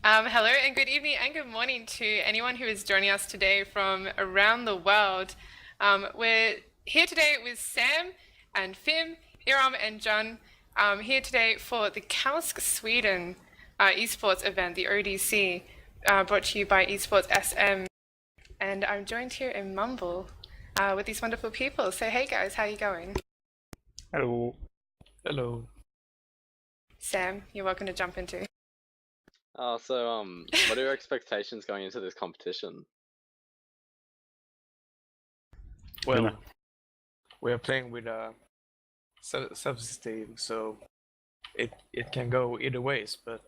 Hello and good evening and good morning to anyone who is joining us today from around the world. We're here today with Sam and Fim, Iram and John, here today for the Caosk Sweden esports event, the ODC, brought to you by Esports SM. And I'm joined here in Mumble with these wonderful people. So hey guys, how are you going? Hello. Hello. Sam, you're welcome to jump into. What are your expectations going into this competition? Well, we are playing with a self-esteem, so it can go either ways, but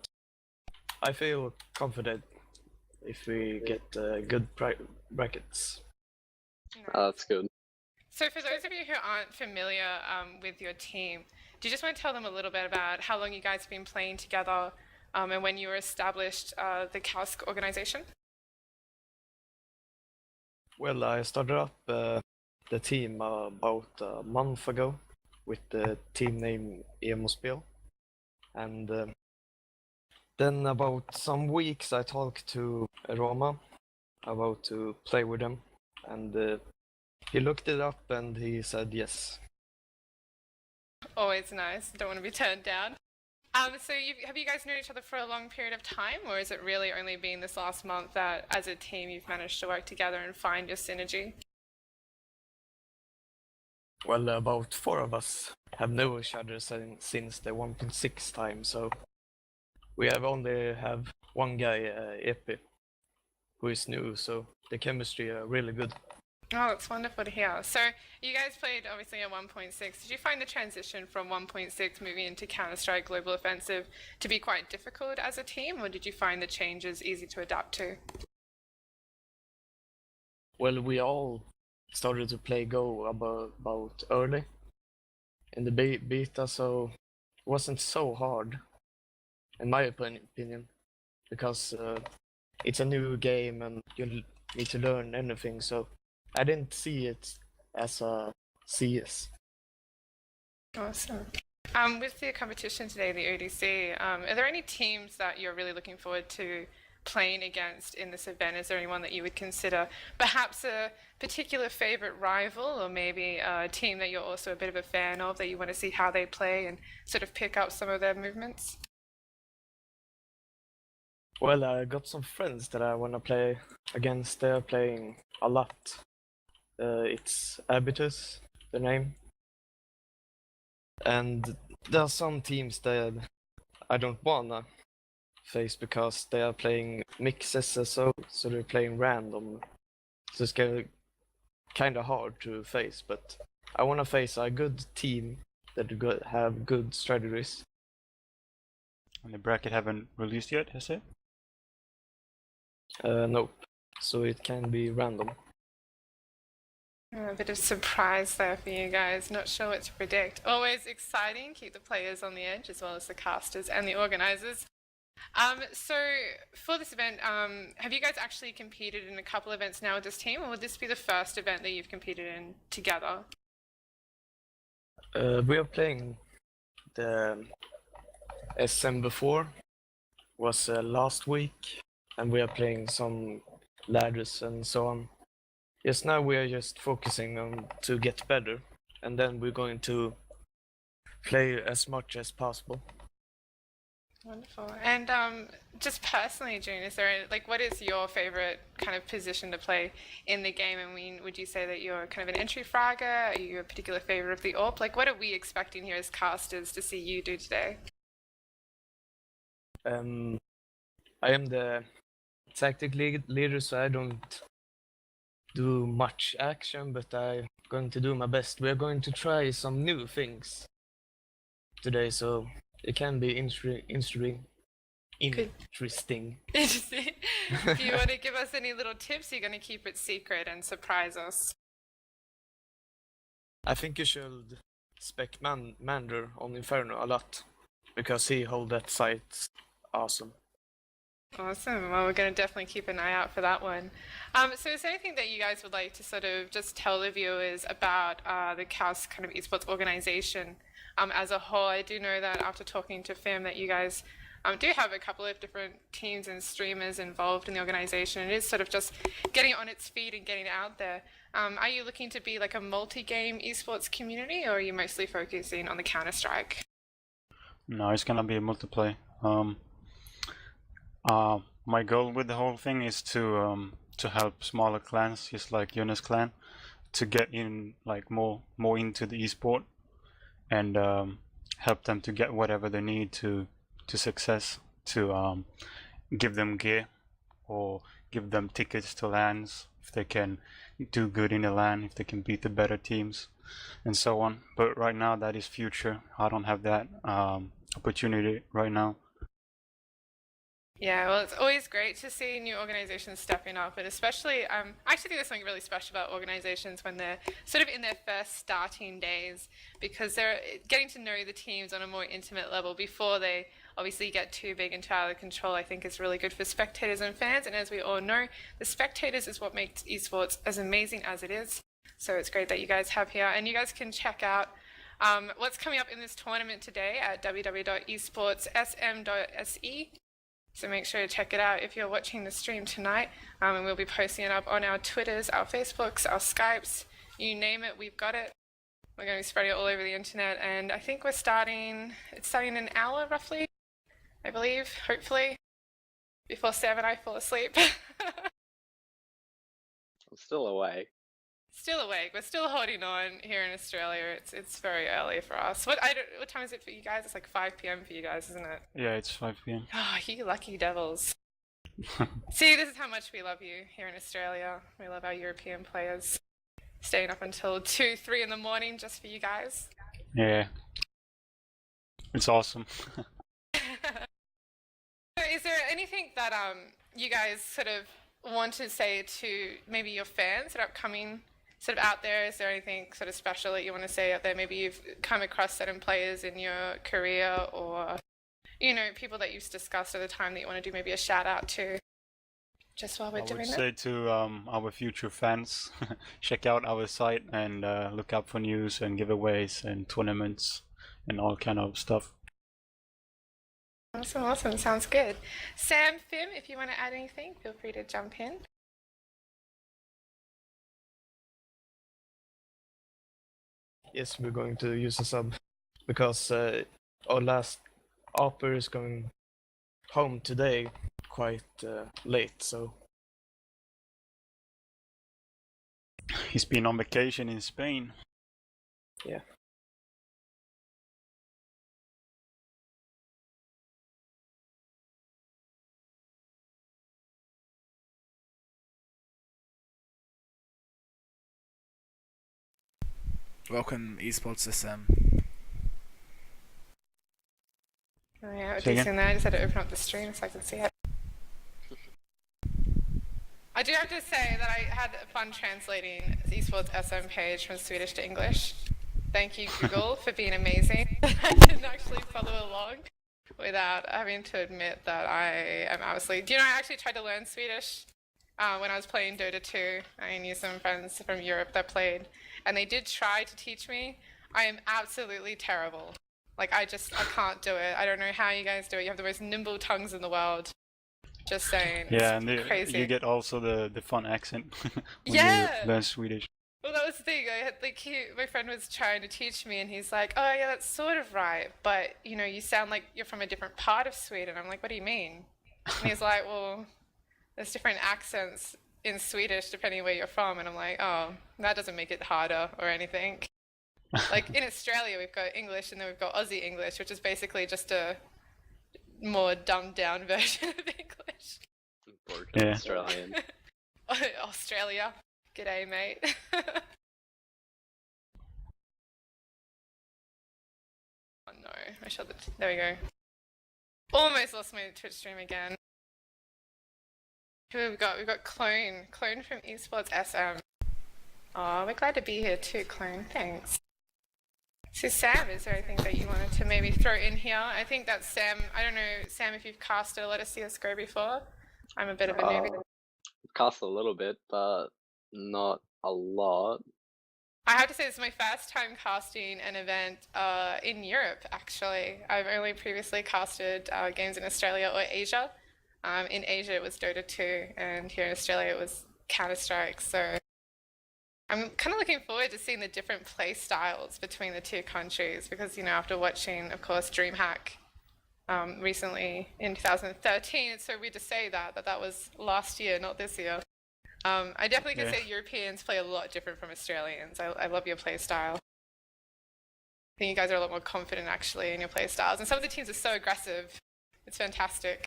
I feel confident if we get good brackets. That's good. So for those of you who aren't familiar with your team, do you just want to tell them a little bit about how long you guys have been playing together and when you were established the Caosk organization? Well, I started up the team about a month ago with the team name Emospel, and then about some weeks I talked to Roma about to play with them, and he looked it up and he said yes. Always nice. Don't want to be turned down. So have you guys known each other for a long period of time, or is it really only been this last month that as a team you've managed to work together and find your synergy? Well, about 4 of us have known each other since the 1.6 time, so we have only have one guy, Epi, who is new, so the chemistry are really good. Oh, that's wonderful to hear. So you guys played obviously at 1.6. Did you find the transition from 1.6 moving into Counter-Strike Global Offensive to be quite difficult as a team, or did you find the changes easy to adapt to? Well, we all started to play Go about early in the beta, so it wasn't so hard, in my opinion, because it's a new game and you need to learn anything, so I didn't see it as a CS. Awesome. With the competition today, the ODC, are there any teams that you're really looking forward to playing against in this event? Is there anyone that you would consider perhaps a particular favorite rival, or maybe a team that you're also a bit of a fan of that you want to see how they play and sort of pick up some of their movements? Well, I got some friends that I want to play against. They're playing a lot. It's Abitus, the name. And there are some teams that I don't wanna face because they are playing mixes, so they're playing random. So it's kind of hard to face, but I wanna face a good team that have good strategies. And the bracket haven't released yet, has it? Nope. So it can be random. A bit of surprise there for you guys. Not sure what to predict. Always exciting. Keep the players on the edge as well as the casters and the organizers. So for this event, have you guys actually competed in a couple events now with this team, or would this be the first event that you've competed in together? We are playing the SM before, was last week, and we are playing some ladders and so on. Yes, now we are just focusing on to get better, and then we're going to play as much as possible. Wonderful. And just personally, June, is there what is your favorite kind of position to play in the game? I mean, would you say that you're kind of an entry fragger? Are you a particular favorite of the AWP? What are we expecting here as casters to see you do today? I am the tactic leader, so I don't do much action, but I'm going to do my best. We're going to try some new things today, so it can be interesting. Interesting. Do you want to give us any little tips? You're going to keep it secret and surprise us. I think you should spec Mander on Inferno a lot, because he hold that site awesome. Awesome. Well, we're going to definitely keep an eye out for that one. So is there anything that you guys would like to sort of just tell the viewers about the Caosk kind of esports organization as a whole? I do know that after talking to Fim that you guys do have a couple of different teams and streamers involved in the organization. It is sort of just getting on its feet and getting out there. Are you looking to be like a multi-game esports community, or are you mostly focusing on the Counter-Strike? No, it's gonna be a multiplayer. My goal with the whole thing is to help smaller clans, just like Yuna's clan, to get in like more into the esport, and help them to get whatever they need to success, to give them gear or give them tickets to LANs if they can do good in the LAN, if they can beat the better teams, and so on. But right now that is future. I don't have that opportunity right now. Yeah, well, it's always great to see new organizations stepping up, and especially, I actually think there's something really special about organizations when they're sort of in their first starting days, because they're getting to know the teams on a more intimate level before they obviously get too big and too out of control. I think is really good for spectators and fans, and as we all know, the spectators is what makes esports as amazing as it is. So it's great that you guys have here, and you guys can check out what's coming up in this tournament today at www.esports.swe. So make sure to check it out if you're watching the stream tonight, and we'll be posting it up on our Twitters, our Facebooks, our Skypes, you name it, we've got it. We're going to be spreading it all over the internet, and I think it's starting in an hour roughly, I believe, hopefully, before Sam and I fall asleep. I'm still awake. Still awake. We're still holding on here in Australia. It's very early for us. What time is it for you guys? It's like 5 p.m. for you guys, isn't it? Yeah, it's 5 p.m. Oh, you lucky devils. See, this is how much we love you here in Australia. We love our European players. Staying up until 2, 3 in the morning just for you guys. Yeah, it's awesome. So is there anything that you guys sort of want to say to maybe your fans that are upcoming sort of out there? Is there anything sort of special that you want to say out there? Maybe you've come across certain players in your career, or, you know, people that you've discussed at the time that you want to do maybe a shout out to, just while we're I doing would that? say to our future fans, check out our site and look up for news and giveaways and tournaments and all kind of stuff. Awesome. Sounds good. Sam, Fim, if you want to add anything, feel free to jump in. Yes, we're going to use a sub because our last Opera is going home today quite late, so He's been on vacation in Spain. yeah. Welcome, esports SM. Oh yeah, Say again? decent there. I just had to open up the stream so I could see it. I do have to say that I had fun translating the Esports SM page from Swedish to English. Thank you, Google, for being amazing. I didn't actually follow along without having to admit that I am obviously... Do you know, I actually tried to learn Swedish when I was playing Dota 2. I knew some friends from Europe that played, and they did try to teach me. I am absolutely terrible. Like, I can't do it. I don't know how you guys do it. You have the most nimble tongues in the world. Just saying. Yeah, it's and crazy. you get also the fun accent when Yeah. you learn Swedish. Well, that was the thing. I had my friend was trying to teach me, and he's like, "Oh yeah, that's sort of right, but you know, you sound like you're from a different part of Sweden." I'm like, "What do you mean?" And he's like, "Well, there's different accents in Swedish depending where you're from." And I'm like, "Oh, that doesn't make it harder or anything." Like in Australia, we've got English, and then we've got Aussie English, which is basically just a more dumbed down version of English. Broken Yeah. Australian. Australia. G'day, mate. Oh no, I shut it. There we go. Almost lost my Twitch stream again. Who have we got? We've got Clone. Clone from Esports SM. Oh, we're glad to be here too, Clone. Thanks. So Sam, is there anything that you wanted to maybe throw in here? I think that Sam, I don't know, Sam, if you've casted a lot of CSGO before. I'm a bit of a newbie. Cast a little bit, but not a lot. I have to say this is my first time casting an event in Europe, actually. I've only previously casted games in Australia or Asia. In Asia it was Dota 2, and here in Australia it was Counter-Strike. So I'm kind of looking forward to seeing the different play styles between the two countries because, you know, after watching, of course, DreamHack recently in 2013, it's so weird to say that was last year, not this year. I definitely can say Europeans play a lot different from Australians. I love your play style. I think you guys are a lot more confident actually in your play styles, and some of the teams are so aggressive. It's fantastic.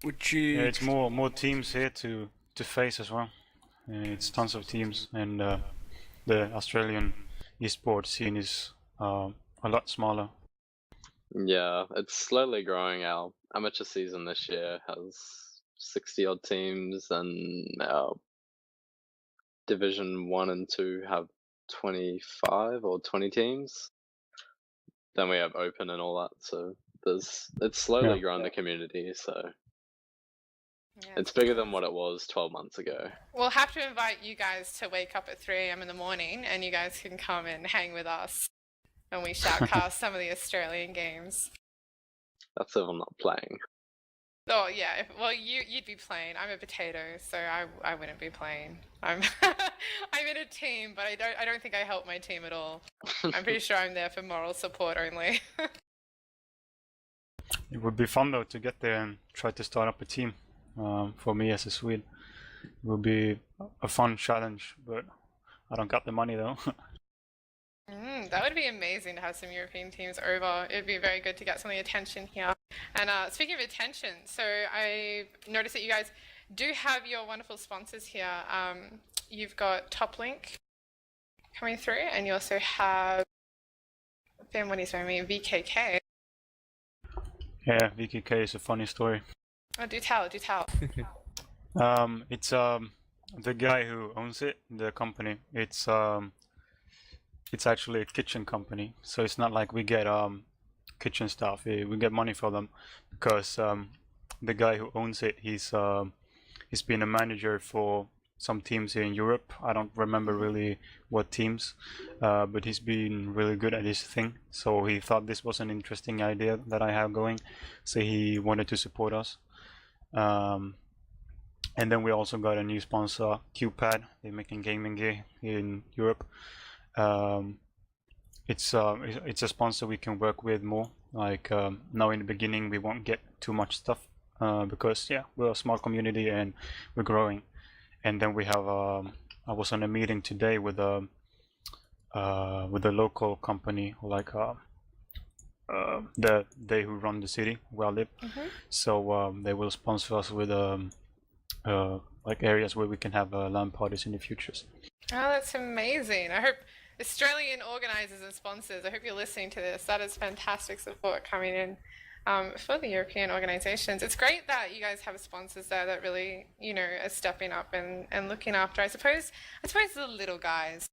Would you? Yeah, it's more teams here to face as well. It's tons of teams, and the Australian esports scene is a lot smaller. Yeah, it's slowly growing. Our amateur season this year has 60 odd teams, and our Division 1 and 2 have 25 or 20 teams. Then we have Open and all that, so it's slowly grown the community, so Yeah, it's bigger than what it was 12 months ago. We'll have to invite you guys to wake up at 3 a.m. in the morning, and you guys can come and hang with us, and we shoutcast some of the Australian games. That's if I'm not playing. Oh yeah, well you'd be playing. I'm a potato, so I wouldn't be playing. I'm I'm in a team, but I don't think I help my team at all. I'm pretty sure I'm there for moral support only. It would be fun though to get there and try to start up a team. For me as a Swede, it would be a fun challenge, but I don't got the money though. That would be amazing to have some European teams over. It'd be very good to get some of the attention here. And speaking of attention, so I noticed that you guys do have your wonderful sponsors here. You've got TopLink coming through, and you also have, what is my name, VKK. Yeah, VKK is a funny story. Oh, do tell. It's the guy who owns it, the company. It's actually a kitchen company, so it's not like we get kitchen stuff. We get money for them because the guy who owns it, he's been a manager for some teams here in Europe. I don't remember really what teams, but he's been really good at his thing. So he thought this was an interesting idea that I have going, so he wanted to support us. And then we also got a new sponsor, QPad. They're making gaming gear in Europe. It's a sponsor we can work with more. Like now in the beginning we won't get too much stuff because we're a small community and we're growing. And then we have I was on a meeting today with a local company, like they who run the city where I live. So they will sponsor us with like areas where we can have LAN parties in the futures. Oh, that's amazing. I hope Australian organisers and sponsors, I hope you're listening to this. That is fantastic support coming in for the European organisations. It's great that you guys have sponsors there that really, you know, are stepping up and looking after, I suppose the little guys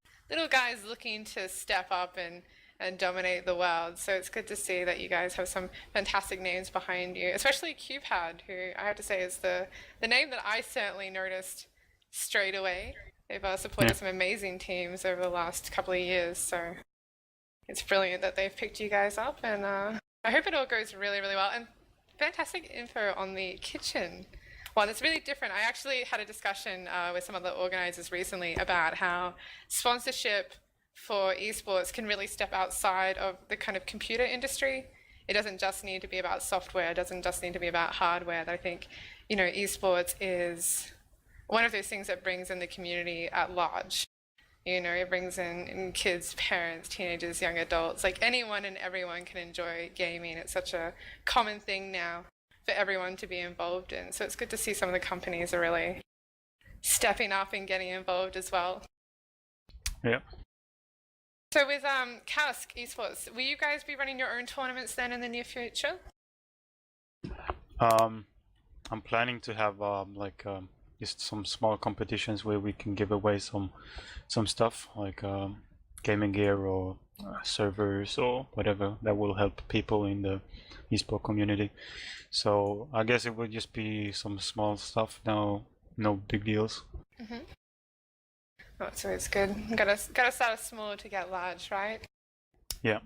looking to step up and dominate the world. So it's good to see that you guys have some fantastic names behind you, especially QPad, who I have to say is the name that I certainly noticed straight away. They've supported some amazing teams over the last couple of years, so it's brilliant that they've picked you guys up, and I hope it all goes really, really well. And fantastic info on the kitchen. Well, that's really different. I actually had a discussion with some of the organisers recently about how sponsorship for esports can really step outside of the kind of computer industry. It doesn't just need to be about software, it doesn't just need to be about hardware. I think, you know, esports is one of those things that brings in the community at large. You know, it brings in kids, parents, teenagers, young adults, like anyone and everyone can enjoy gaming. It's such a common thing now for everyone to be involved in. So it's good to see some of the companies are really stepping up and getting involved as well. Yeah. So with Caosk-eSports, will you guys be running your own tournaments then in the near future? I'm planning to have just some small competitions where we can give away some stuff like gaming gear or servers or whatever that will help people in the esports community. So I guess it would just be some small stuff, no big deals. That's always good. Gotta start small to get large, right? Yeah.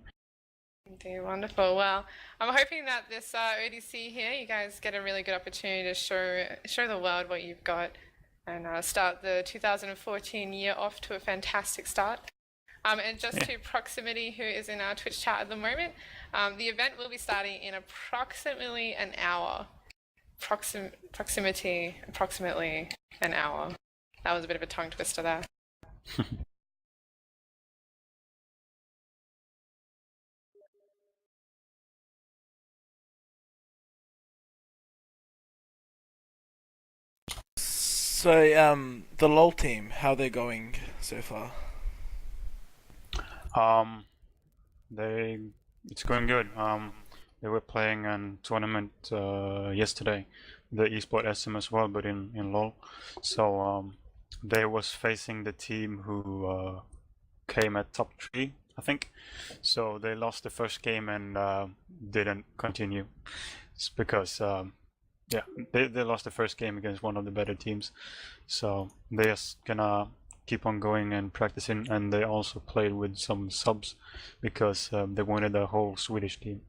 Indeed, wonderful. Well, I'm hoping that this ODC here, you guys get a really good opportunity to show the world what you've got, and start the 2014 year off to a fantastic start. And just to Proximity, who is in our Twitch chat at the moment, the event will be starting in approximately an hour. Proximity, approximately an hour. That was a bit of a tongue twister there. So, the LoL team, how they're going so far? It's going good. They were playing a tournament yesterday, the eSport SM as well, but in LoL. So they was facing the team who came at top 3, I think. So they lost the first game and didn't continue. It's because yeah, they lost the first game against one of the better teams. So they're just gonna keep on going and practicing, and they also played with some subs because they wanted a whole Swedish team.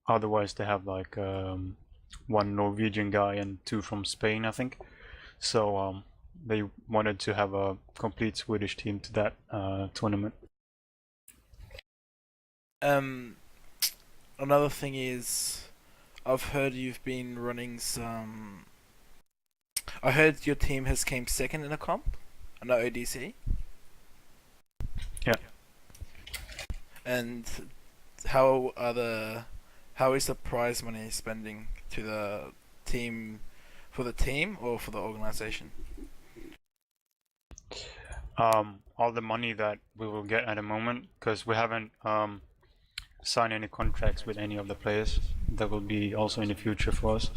Otherwise, they have like one Norwegian guy and 2 from Spain, I think. So they wanted to have a complete Swedish team to that tournament. Another thing is, I've heard you've been running some. I heard your team has came second in a comp, no ODC. Yeah. And how is the prize money spending to the team, for the team or for the organization? All the money that we will get at the moment, because we haven't signed any contracts with any of the players. That will be also in the future for us.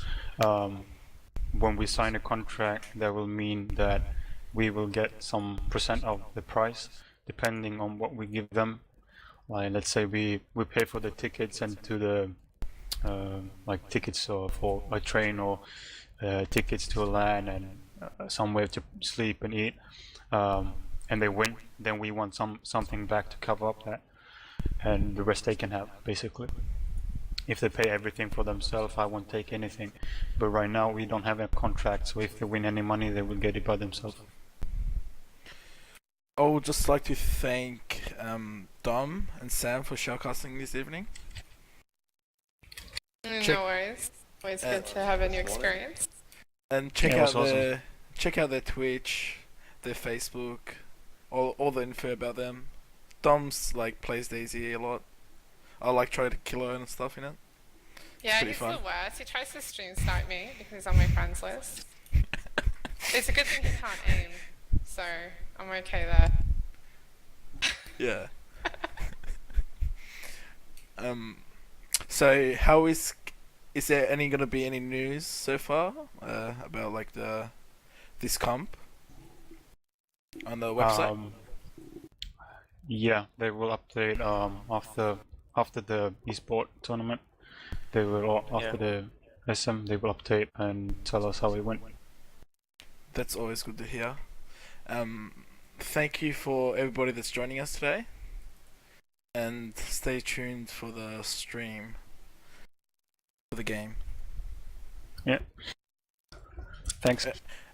When we sign a contract, that will mean that we will get some percent of the price, depending on what we give them. Like, let's say we pay for the tickets and to the like tickets for a train or tickets to a LAN and somewhere to sleep and eat, and they win, then we want something back to cover up that, and the rest they can have, basically. If they pay everything for themselves, I won't take anything. But right now we don't have a contract, so if they win any money, they will get it by themselves. I would just like to thank Dom and Sam for shoutcasting this evening. No worries. Always good to have a new experience. And check Yeah, it out was awesome. check out their Twitch, their Facebook, all the info about them. Dom's like plays Daisy a lot. I like try to kill her and stuff, you know. Yeah, pretty he's fun. the worst. He tries to stream snipe me because he's on my friends list. It's a good thing he can't aim, so I'm okay there. Yeah. So how is there gonna be any news so far about like this comp on the website? Yeah, they will update after the eSport tournament. They will after the SM, they will update and tell us how it went. That's always good to hear. Thank you for everybody that's joining us today, and stay tuned for the stream for the game. Yeah. Thanks.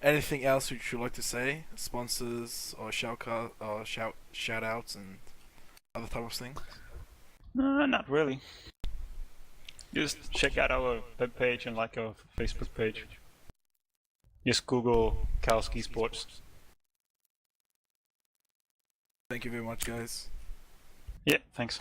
Anything else which you'd like to say? Sponsors or shout outs and other type of things? Not really. Just check out our webpage and like our Facebook page. Just Google Caosk-eSports. Thank you very much, guys. Yeah, thanks.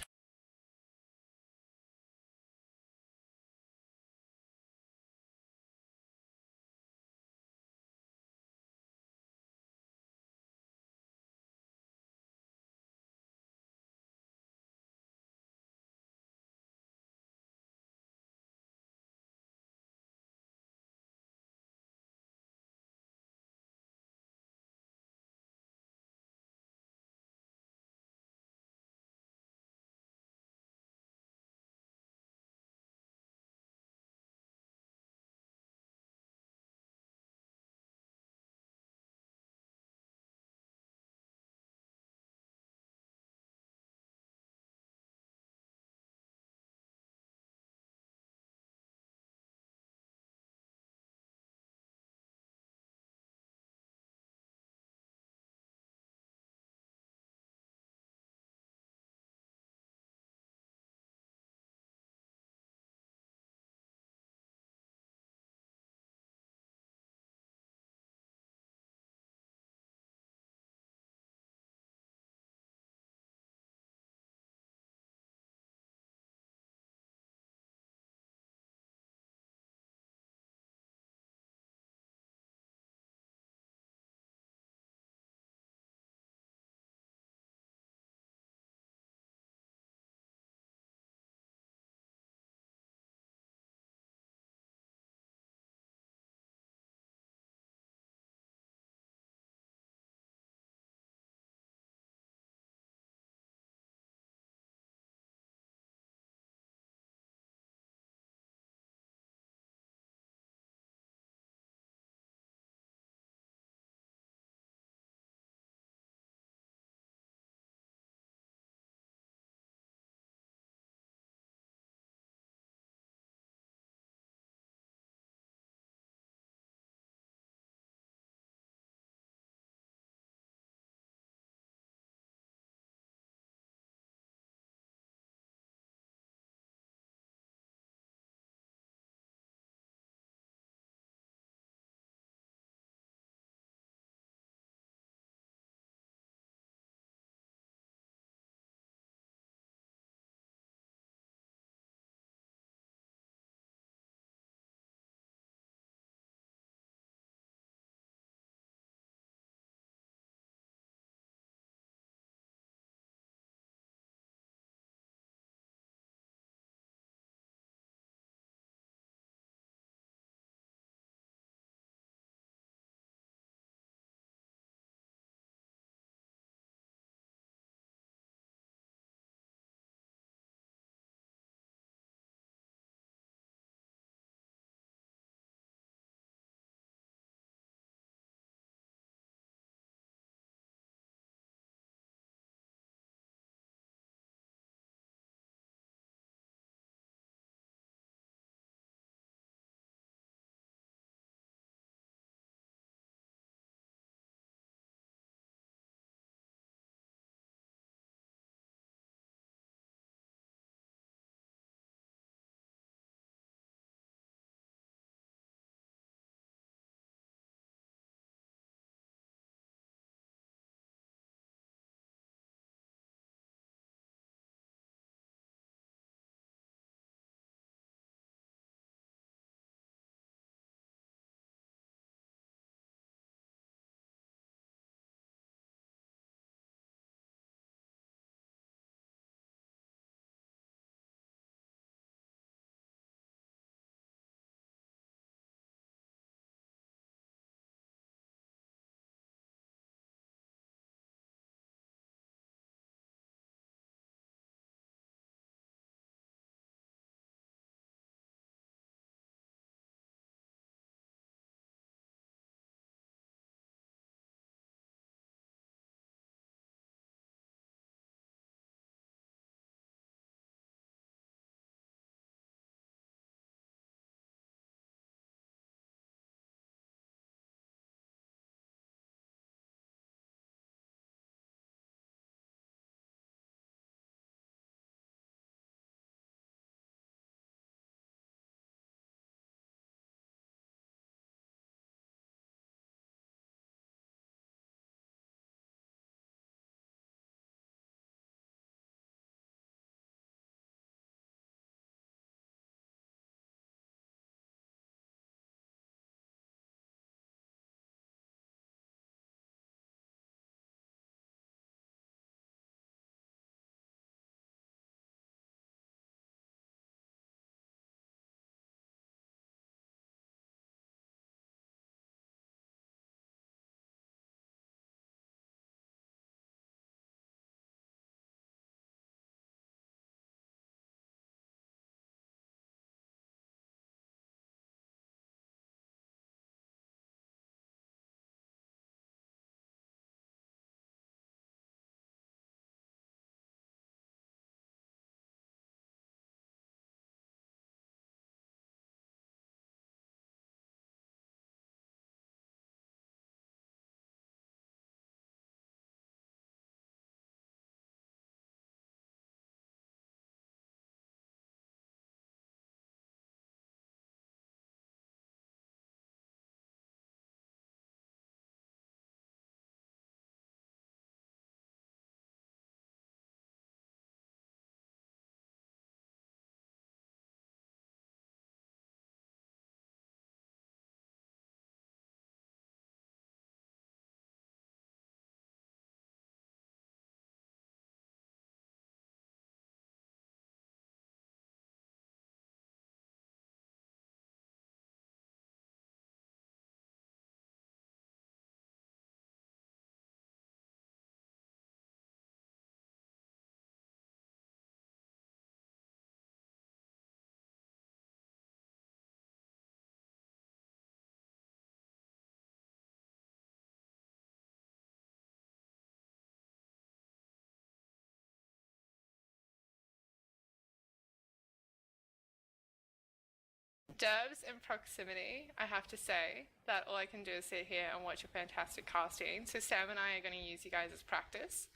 Derbs and proximity, I have to say that all I can do is sit here and watch your fantastic casting. So Sam and I are going to use you guys as practice.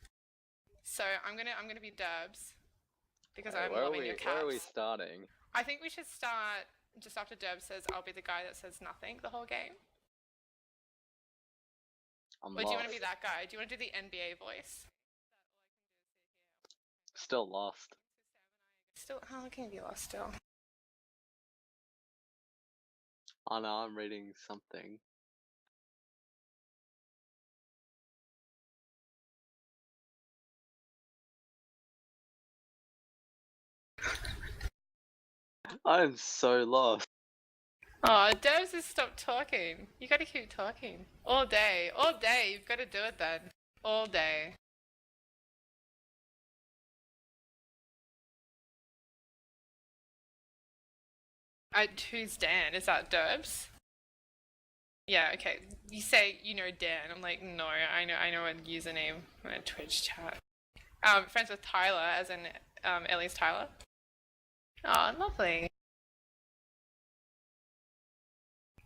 So I'm gonna be Derbs because I'm loving your Where are we caps. starting? I think we should start just after Derbs says I'll be the guy that says nothing the whole game. I'm Or do you want to lost. be that guy? Do you want to do the NBA voice? Still lost. Still, how can you be lost still? Oh no, I'm reading something. I'm so lost. Oh, Derbs has stopped talking. You gotta keep talking. All day. All day. You've got to do it then. All day. Who's Dan? Is that Derbs? Yeah, okay. You say you know Dan. I'm like, no, I know a username on a Twitch chat. Friends with Tyler, as in Ellie's Tyler. Oh, lovely.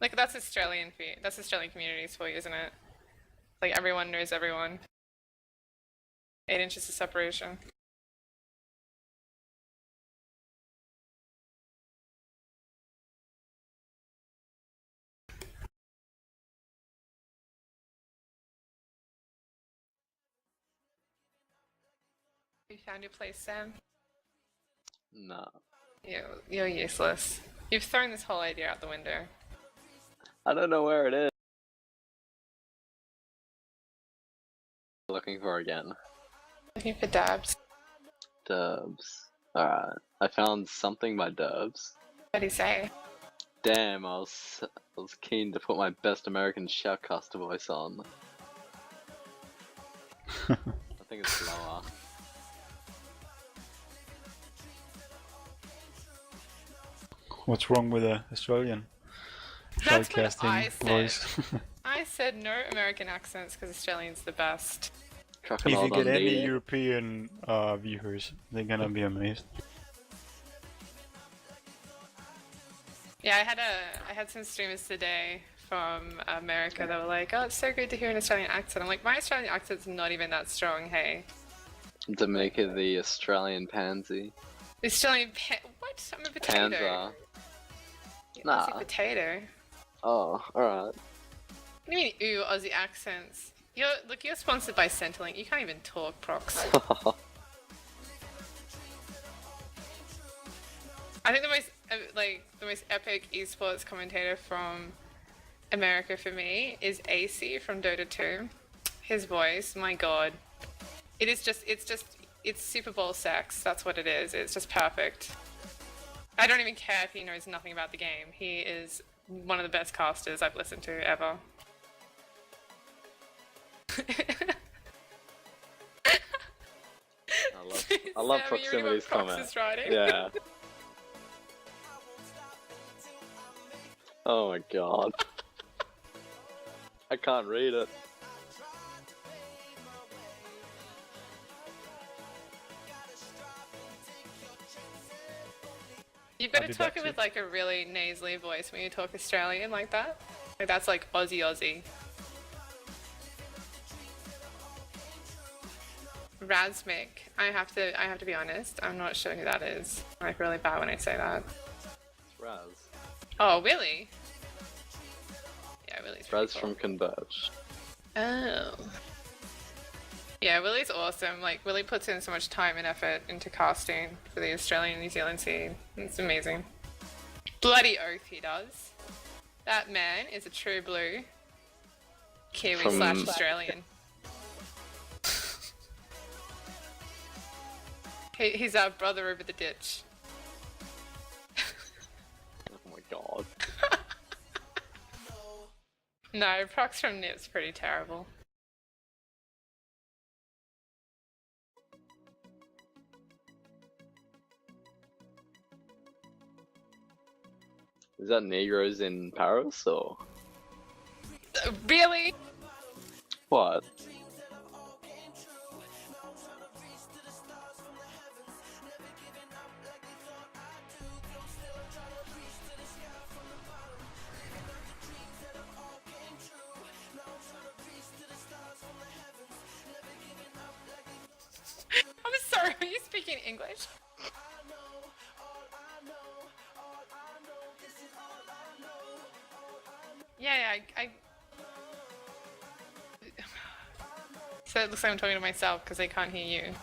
Like that's Australian for you. That's Australian communities for you, isn't it? Like everyone knows everyone. 8 inches of separation. You found your place, Sam? Nah. You're useless. You've thrown this whole idea out the window. I don't know where it is. Looking for again. Looking for Dabs. Dubs. Alright. I found something by Dubs. What do you say? Damn, I was keen to put my best American shoutcaster voice on. I think it's lower. What's wrong with the Australian That's what shoutcasting I said. voice? I said no American accents because Australian's the best. If Crocodile you get any Dundee. European viewers, they're gonna be amazed. Yeah, I had some streamers today from America that were like, "Oh, it's so good to hear an Australian accent." I'm like, my Australian accent's not even that strong. Hey, Jamaica, the Australian pansy. what? I'm a potato. Panzer. You Nah. Aussie potato. Oh, alright. What do you mean, ooh, Aussie accents? You're sponsored by Centrelink. You can't even talk, Prox. I think the most epic esports commentator from America for me is AC from Dota 2. His voice, my god. It's Super Bowl sex. That's what it is. It's just perfect. I don't even care if he knows nothing about the game. He is one of the best casters I've listened to ever. I love Sam, are you reading what Proximity's Prox comment. is writing? Yeah. Oh my god. I can't read it. You've got I to did talk that it too. with like a really nasally voice when you talk Australian like that. Like that's like Aussie. Razmik. I have to be honest. I'm not sure who that is. I'm like really bad when I say that. It's Raz. Oh, Willie. Yeah, Willie's pretty Raz cool. from Converge. Oh. Yeah, Willie's awesome. Like Willie puts in so much time and effort into casting for the Australian and New Zealand scene. It's amazing. Bloody oath he does. That man is a true blue Kiwi From- slash Australian. He's our brother over the ditch. Oh my god. No, Prox from Nip's pretty terrible. Is that Negroes in Paris or Really? what? Yeah, I So it looks like I'm talking to myself because I can't hear you.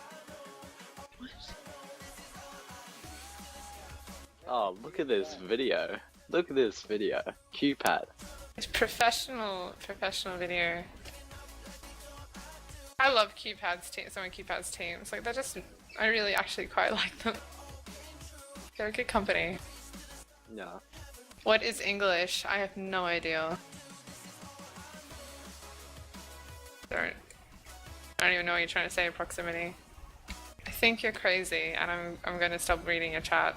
Oh, look at this video. Look at this video. QPad. It's professional video. I love QPad's team, some of QPad's teams. Like, they're just, I really actually quite like them. They're a good company. Yeah. What is English? I have no idea. I don't even know what you're trying to say, proximity. I think you're crazy, and I'm gonna stop reading your chat.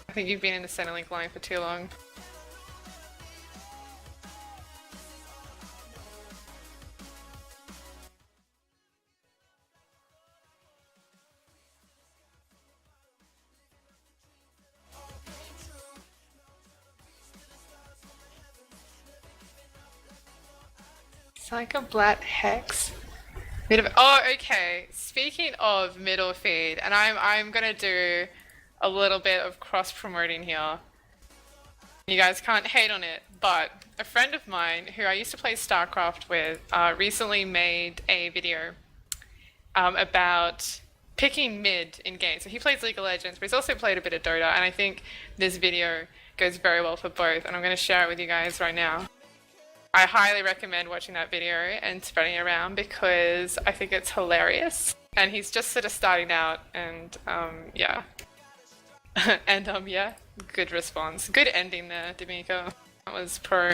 I think you've been in the Centrelink line for too long. It's like a black hex. Oh, okay. Speaking of middle feed, and I'm gonna do a little bit of cross promoting here. You guys can't hate on it, but a friend of mine who I used to play StarCraft with recently made a video about picking mid in game. So he plays League of Legends, but he's also played a bit of Dota, and I think this video goes very well for both, and I'm going to share it with you guys right now. I highly recommend watching that video and spreading it around because I think it's hilarious. And he's just sort of starting out, and yeah. And yeah, good response. Good ending there, D'Amico. That was pro.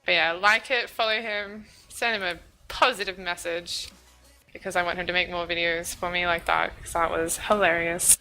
But yeah, like it, follow him, send him a positive message because I want him to make more videos for me like that because that was hilarious.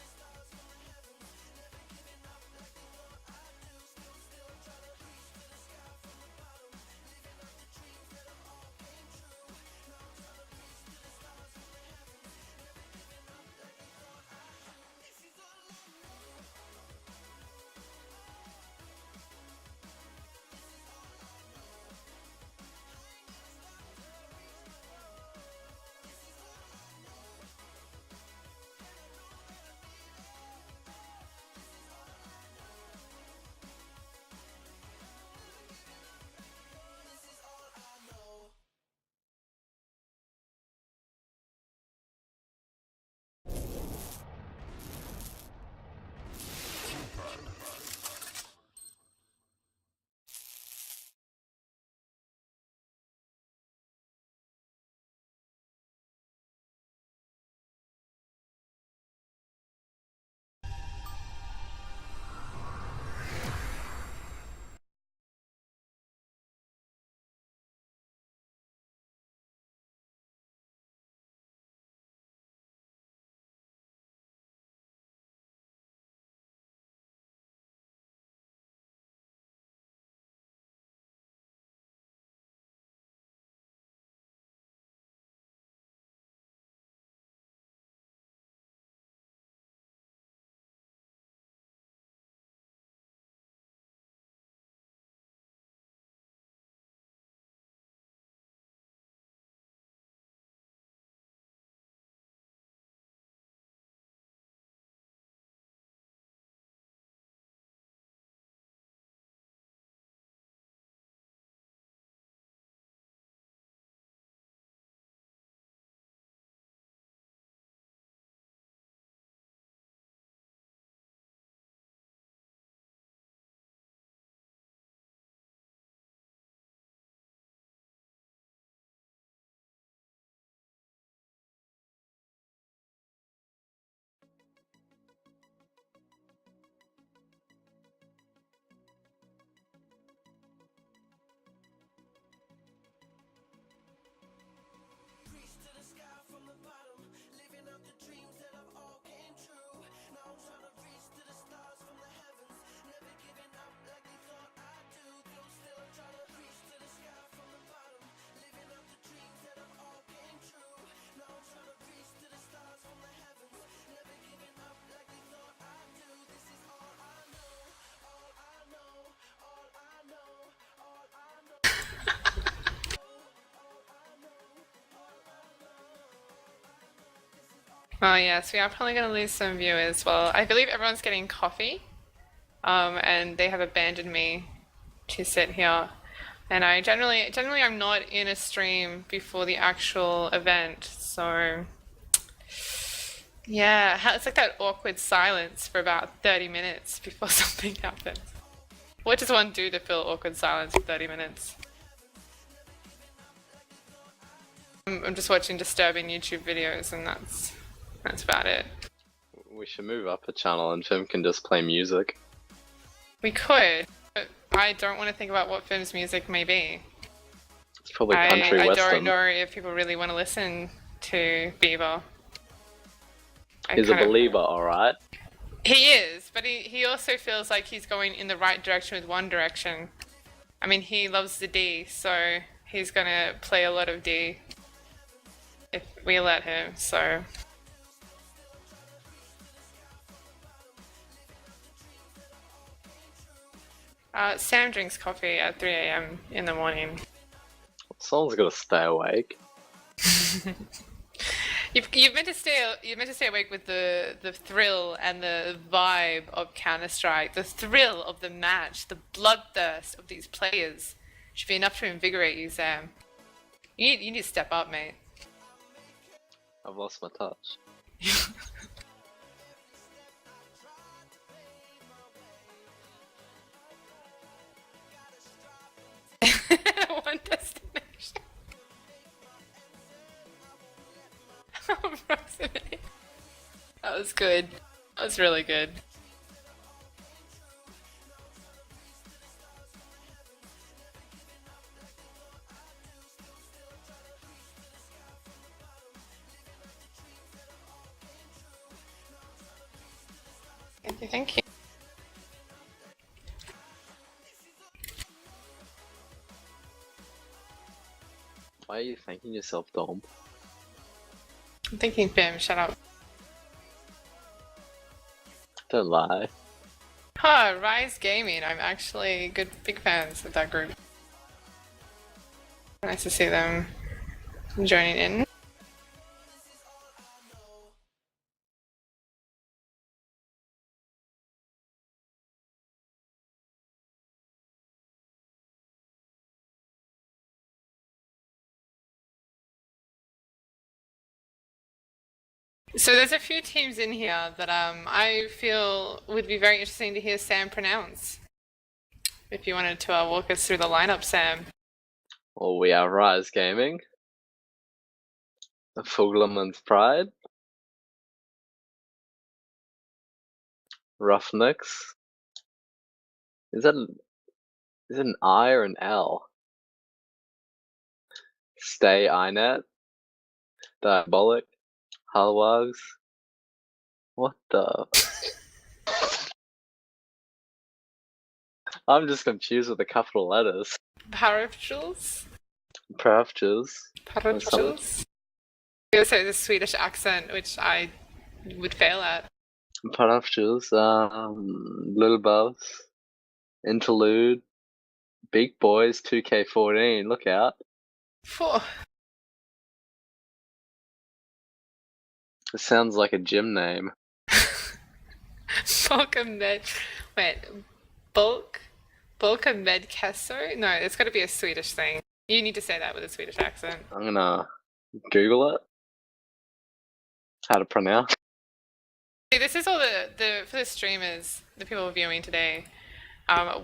Oh yes, we are probably going to lose some viewers. Well, I believe everyone's getting coffee, and they have abandoned me to sit here. And I generally I'm not in a stream before the actual event, so yeah, it's like that awkward silence for about 30 minutes before something happens. What does one do to fill awkward silence for 30 minutes? I'm just watching disturbing YouTube videos, and that's about it. We should move up a channel and Fim can just play music. We could, but I don't want to think about what Fim's music may be. It's probably country I western. don't know if people really want to listen to Bieber. He's a believer, alright? He is, but he also feels like he's going in the right direction with One Direction. I mean, he loves the D, so he's gonna play a lot of D if we let him, so. Sam drinks coffee at 3 a.m. in the morning. Someone's gotta stay awake. You're meant to stay awake with the thrill and the vibe of Counter-Strike, the thrill of the match, the bloodthirst of these players. Should be enough to invigorate you, Sam. You need to step up, mate. I've lost my touch. One destination. Proximity. That was good. That was really good. Thank you, thank you. Why are you thanking yourself, Dom? I'm thinking Bim, shut up. Don't lie. Huh, Rise Gaming. I'm actually big fans of that group. Nice to see them joining in. So there's a few teams in here that I feel would be very interesting to hear Sam pronounce. If you wanted to walk us through the lineup, Sam. Well, we have Rise Gaming. Fugleman's Pride. Roughnecks. Is it an I or an L? Stay INET. Diabolic. Halwags. What the? I'm just confused with the capital letters. Parafjules? Parafjules. Parafjules? You also have a Swedish accent, which I would fail at. Parafjules. Little Boss. Interlude. Big Boys 2K14. Look out. Phew. It sounds like a gym name. Med. Wait, Bulka Medkesso? No, it's got to be a Swedish thing. You need to say that with a Swedish accent. I'm gonna Google it. How to pronounce. See, this is all for the streamers, the people viewing today.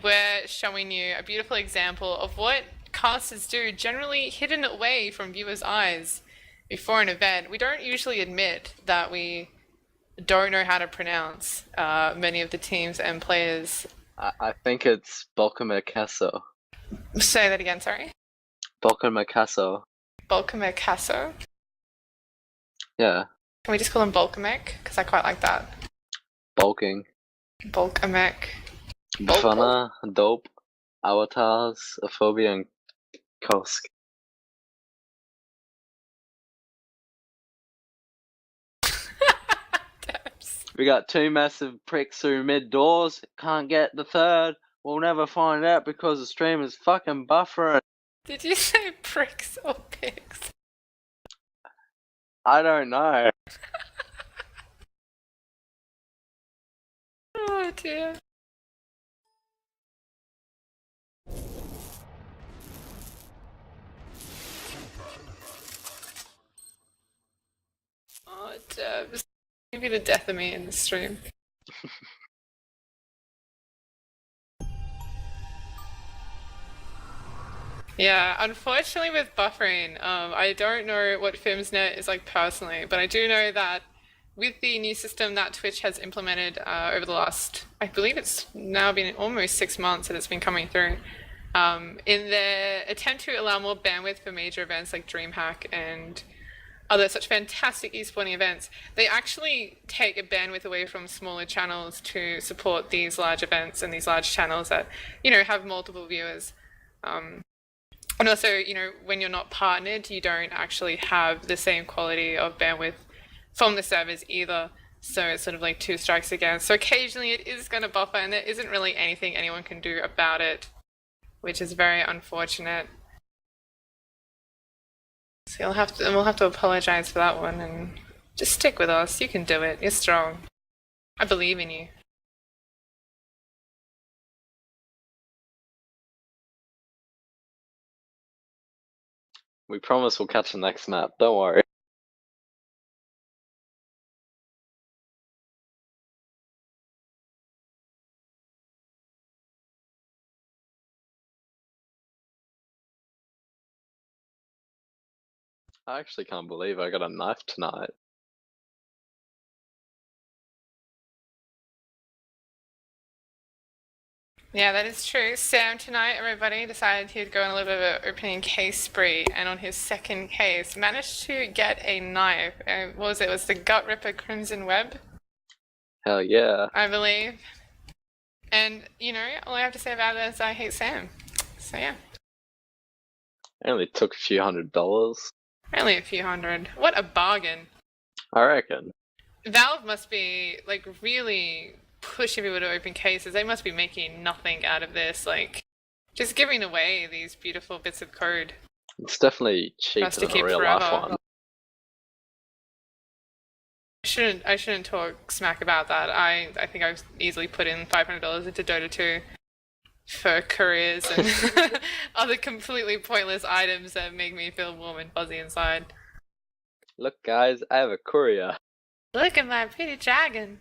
We're showing you a beautiful example of what casters do, generally hidden away from viewers' eyes before an event. We don't usually admit that we don't know how to pronounce many of the teams and players. I think it's Balkamekasso. Say that again, sorry. Balkamekasso. Balkamekasso? Yeah. Can we just call him Balkamek? Because I quite like that. Bulking. Balkamek. Bafana, Dope, Avatars, Aphobia, and Caosk. We got two massive pricks through mid doors. Can't get the third. We'll never find out because the stream is fucking buffering. Did you say pricks or pigs? I don't know. Oh dear. Oh, Debs. Maybe the death of me in the stream. Yeah, unfortunately with buffering, I don't know what FimsNet is like personally, but I do know that with the new system that Twitch has implemented over the last, I believe it's now been almost 6 months that it's been coming through, in their attempt to allow more bandwidth for major events like DreamHack and other such fantastic esporting events, they actually take a bandwidth away from smaller channels to support these large events and these large channels that, you know, have multiple viewers. And also, you know, when you're not partnered, you don't actually have the same quality of bandwidth from the servers either. So it's sort of like two strikes against. So occasionally it is going to buffer, and there isn't really anything anyone can do about it, which is very unfortunate. So we'll have to apologize for that one, and just stick with us. You can do it. You're strong. I believe in you. We promise we'll catch the next map. Don't worry. I actually can't believe I got a knife tonight. Yeah, that is true. Sam tonight, everybody, decided he'd go on a little bit of an opening case spree, and on his second case, managed to get a knife. What was it? It was the Gut Ripper Crimson Web, Hell yeah. I believe. And, you know, all I have to say about it is I hate Sam. So, yeah. I only took a few $100. Only a few hundred. What a bargain. I reckon. Valve must be, like, really pushing people to open cases. They must be making nothing out of this. Like, just giving away these beautiful bits of code. It's definitely cheaper to than a keep real life forever. one. I shouldn't talk smack about that. I think I've easily put in $500 into Dota 2 for careers and other completely pointless items that make me feel warm and fuzzy inside. Look guys, I have a courier. Look at my pretty dragon.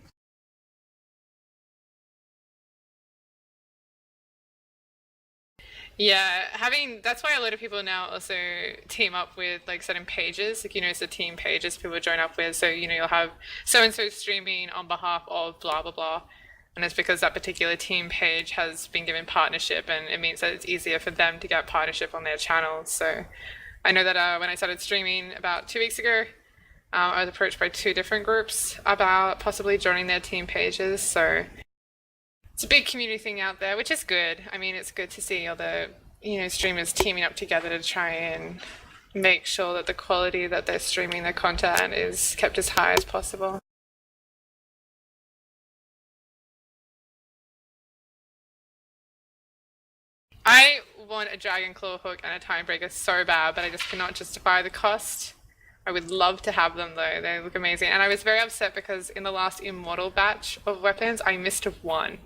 Yeah, that's why a lot of people now also team up with like certain pages, like, you know, it's the team pages people join up with. So, you know, you'll have so-and-so streaming on behalf of blah, blah, blah. And it's because that particular team page has been given partnership, and it means that it's easier for them to get partnership on their channels. So I know that when I started streaming about 2 weeks ago, I was approached by 2 different groups about possibly joining their team pages. So it's a big community thing out there, which is good. I mean, it's good to see all the, you know, streamers teaming up together to try and make sure that the quality that they're streaming their content is kept as high as possible. I want a Dragon Claw hook and a Timebreaker so bad, but I just cannot justify the cost. I would love to have them though, they look amazing. And I was very upset because in the last Immortal batch of weapons, I missed one.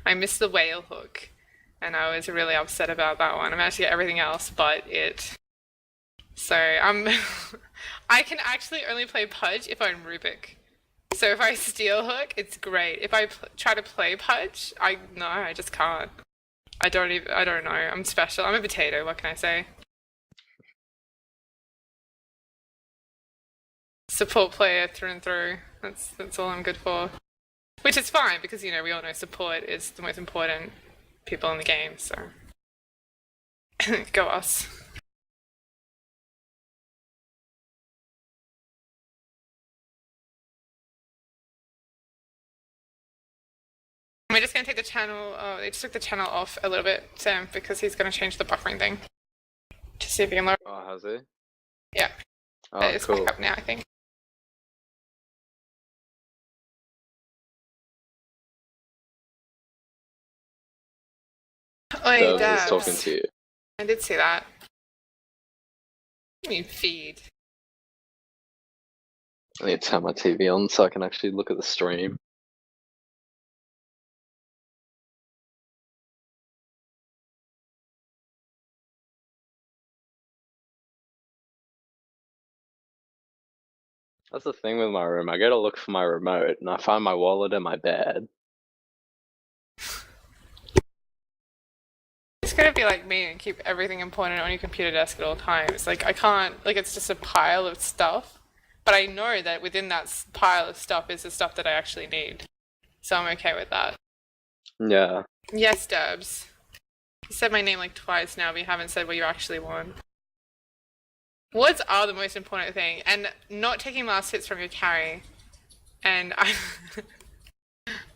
I missed the whale hook, and I was really upset about that one. I managed to get everything else but it. So I can actually only play Pudge if I'm Rubik. So if I steal hook, it's great. If I try to play Pudge, I just can't. I don't know, I'm special. I'm a potato, what can I say? Support player through and through. That's all I'm good for. Which is fine, because, you know, we all know support is the most important people in the game, so. Go us. We're just going to take the channel, they just took the channel off a little bit, Sam, because he's going to change the buffering thing. To see if he can lower. Oh, has he? Yeah. Oh, It's cool. back up now, I think. Oi, Dubs is talking Dabs. to you. I did see that. I mean, feed. I need to turn my TV on so I can actually look at the stream. That's the thing with my room. I go to look for my remote and I find my wallet in my bed. It's gonna be like me and keep everything important on your computer desk at all times. Like I can't, like it's just a pile of stuff, but I know that within that pile of stuff is the stuff that I actually need. So I'm okay with that. Yeah. Yes, Dubs. You said my name like twice now, but you haven't said what you actually want. Wards are the most important thing, and not taking last hits from your carry. And I...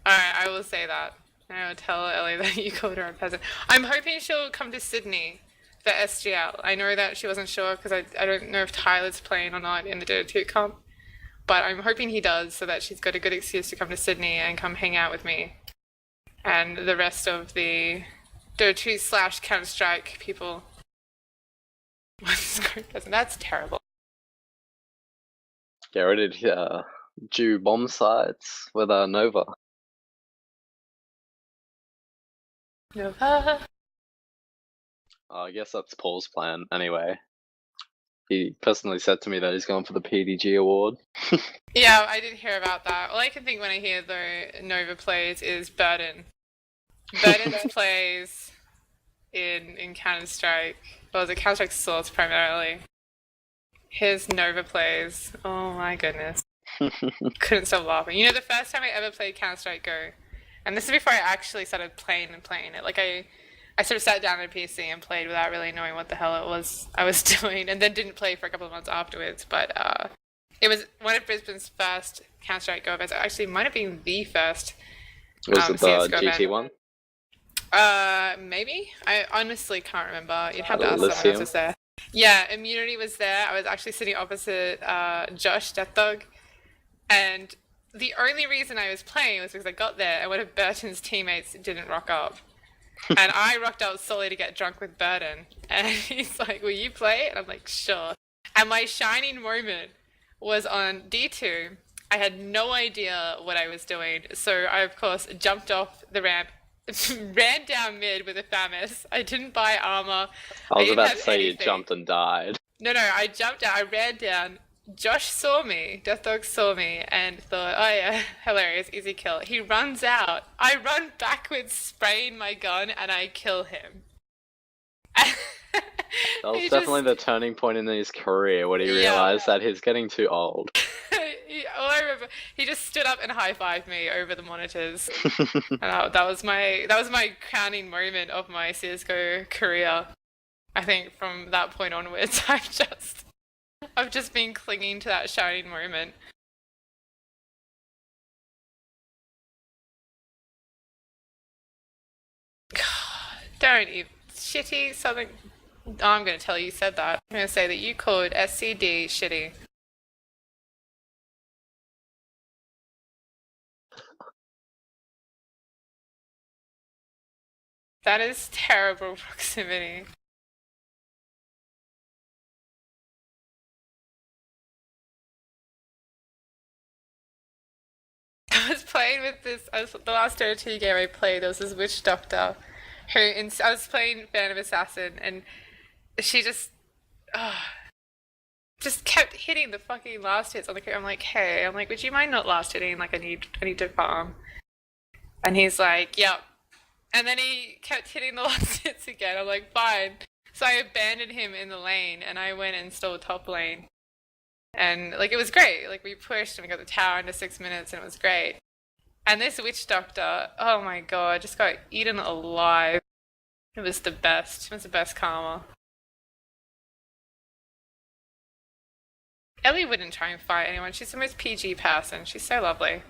Alright, I will say that. I will tell Ellie that you called her a peasant. I'm hoping she'll come to Sydney for SGL. I know that she wasn't sure because I don't know if Tyler's playing or not in the Dota 2 comp. But I'm hoping he does so that she's got a good excuse to come to Sydney and come hang out with me. And the rest of the Dota 2 / Counter-Strike people. What's going on? That's terrible. Get ready to do bomb sites with Nova. Nova. I guess that's Paul's plan anyway. He personally said to me that he's going for the PDG award. Yeah, I did hear about that. All I can think when I hear the Nova plays is Burden. Burden's plays in Counter-Strike. Well, the Counter-Strike Source primarily. His Nova plays. Oh my goodness. Couldn't stop laughing. You know, the first time I ever played Counter-Strike Go, and this is before I actually started playing it. Like I sort of sat down on a PC and played without really knowing what the hell it was I was doing, and then didn't play for a couple of months afterwards. But it was one of Brisbane's first Counter-Strike Go events. Actually, might have been the first. Was it the CS:GO GT event. one? Maybe. I honestly can't remember. You'd have to ask Elysium? someone else was there. Yeah, Immunity was there. I was actually sitting opposite Josh, Death Dog, and the only reason I was playing was because I got there and one of Burton's teammates didn't rock up. And I rocked up solely to get drunk with Burton. And he's like, will you play? And I'm like, sure. And my shining moment was on D2. I had no idea what I was doing. So I, of course, jumped off the ramp, ran down mid with a FAMAS. I didn't buy armor. I was didn't about have to say you anything. jumped and died. No, I jumped out. I ran down. Josh saw me. Death Dog saw me and thought, oh yeah, hilarious, easy kill. He runs out. I run backwards, spraying my gun, and I kill him. That was definitely the turning point in his career when he realized that he's getting too old. All I remember, he just stood up and high-fived me over the monitors. And that was my crowning moment of my CS:GO career. I think from that point onwards, I've just been clinging to that shining moment. God, don't even shitty something. Oh, I'm going to tell you said that. I'm going to say that you called SCD shitty. That is terrible proximity. I was playing with this, the last Dota 2 game I played, there was this witch doctor who, I was playing Phantom Assassin, and she just kept hitting the fucking last hits on the I'm like, hey, would you mind not last hitting? Like, I need to farm. And he's like, yep. And then he kept hitting the last hits again. I'm like, fine. So I abandoned him in the lane, and I went and stole top lane. And, like, it was great. Like, we pushed, and we got the tower into 6 minutes, and it was great. And this witch doctor, oh my god, just got eaten alive. It was the best. It was the best karma. Ellie wouldn't try and fight anyone. She's the most PG person. She's so lovely.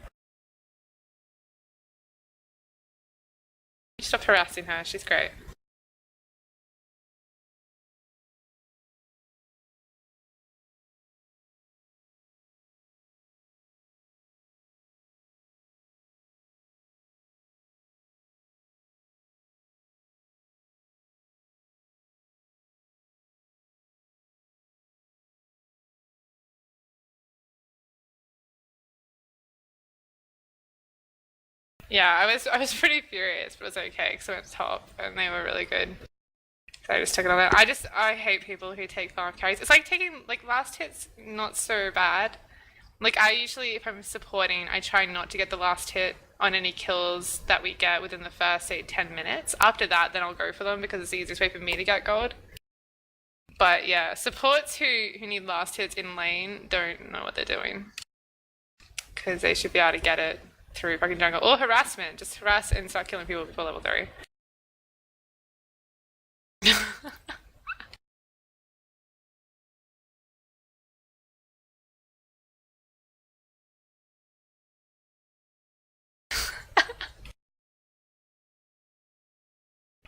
Stop harassing her. She's great. Yeah, I was pretty furious, but it was okay because I went top and they were really good. So I just took it on that. I hate people who take farm carries. It's like taking, like, last hit's not so bad, Like, I usually, if I'm supporting, I try not to get the last hit on any kills that we get within the first, say, 10 minutes. After that, then I'll go for them because it's the easiest way for me to get gold. But yeah, supports who need last hits in lane don't know what they're doing. Because they should be able to get it through fucking jungle. Or harassment. Just harass and start killing people before level 3.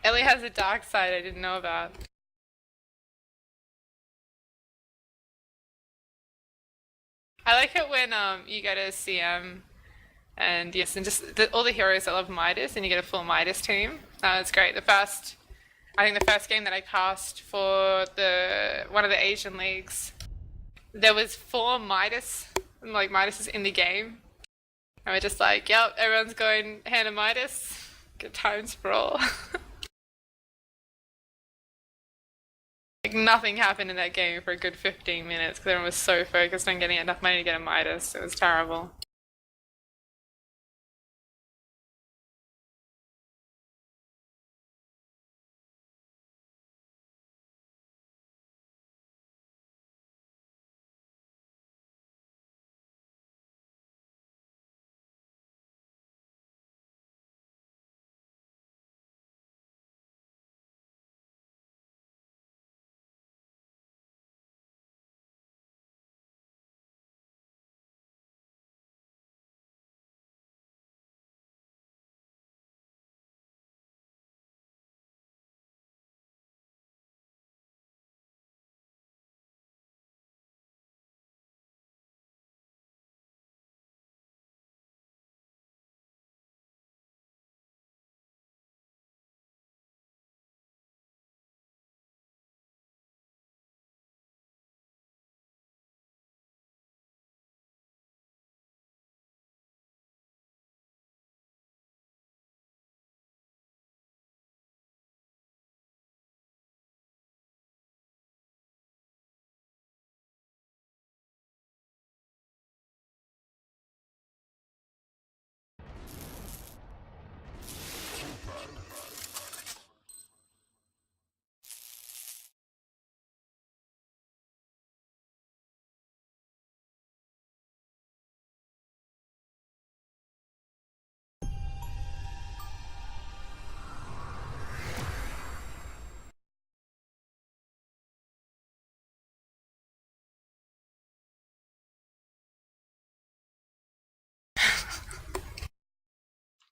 Ellie has a dark side I didn't know about. I like it when you get a CM and yes, and just all the heroes that love Midas and you get a full Midas team. It's great. I think the first game that I cast for one of the Asian leagues, there was 4 Midases in the game. And we're just like, yep, everyone's going hand of Midas. Good times for all. Like nothing happened in that game for a good 15 minutes because everyone was so focused on getting enough money to get a Midas. It was terrible.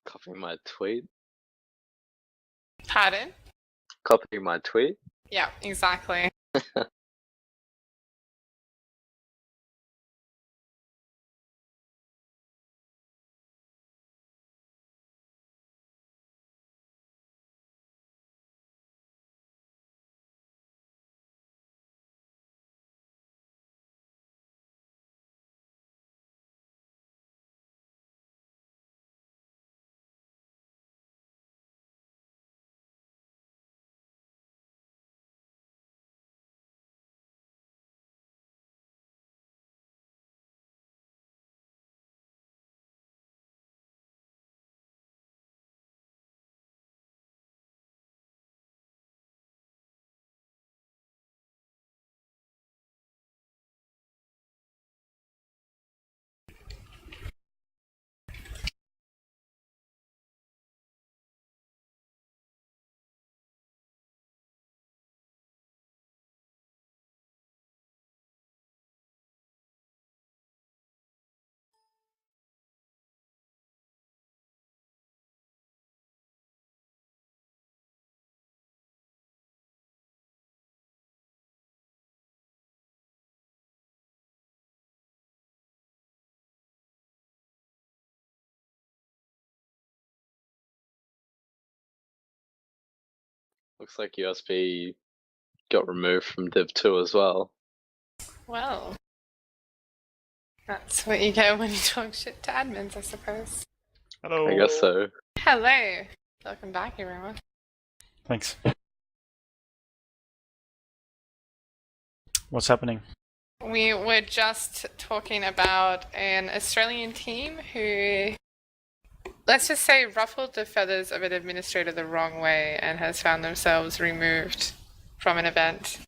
Copying my tweet. Pardon? Copying my tweet. Yeah, exactly. Looks like USB got removed from Div 2 as well. Well, that's what you get when you talk shit to admins, I suppose. Hello. I guess so. Hello. Welcome back, everyone. Thanks. What's happening? we were just talking about an Australian team who, let's just say, ruffled the feathers of an administrator the wrong way and has found themselves removed from an event.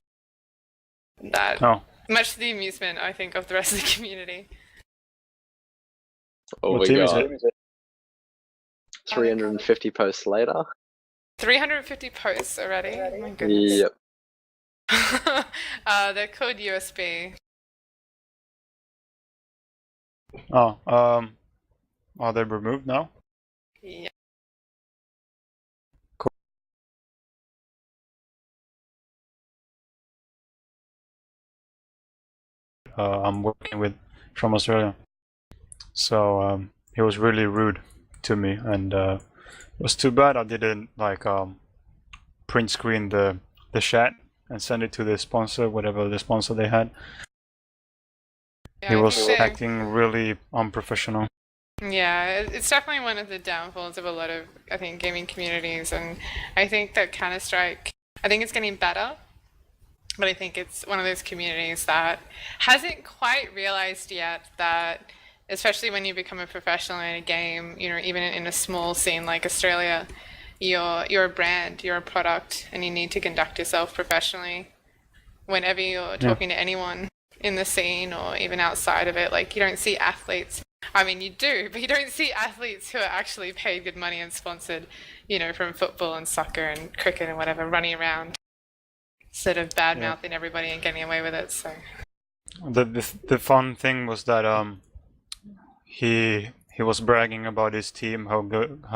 That, Oh, much to the amusement, I think, of the rest of the community. Oh, what we team is got it? 350 posts later. 350 posts already. Oh my goodness. Yep. They're called USB. Oh, are they removed now? Yeah. I'm working with from Australia. So he was really rude to me, and it was too bad I didn't like print screen the chat and send it to the sponsor, whatever the sponsor they had. Yeah, He I was think acting really unprofessional. yeah, it's definitely one of the downfalls of a lot of, I think, gaming communities, and I think that Counter-Strike, I think it's getting better, but I think it's one of those communities that hasn't quite realized yet that, especially when you become a professional in a game, you know, even in a small scene like Australia, you're a brand, you're a product, and you need to conduct yourself professionally whenever you're talking to anyone in the scene or even outside of it. Like, you don't see athletes. I mean, you do, but you don't see athletes who are actually paid good money and sponsored, you know, from football and soccer and cricket and whatever, running around sort of bad mouthing everybody and getting away with it. So The fun thing was that he was bragging about his team, how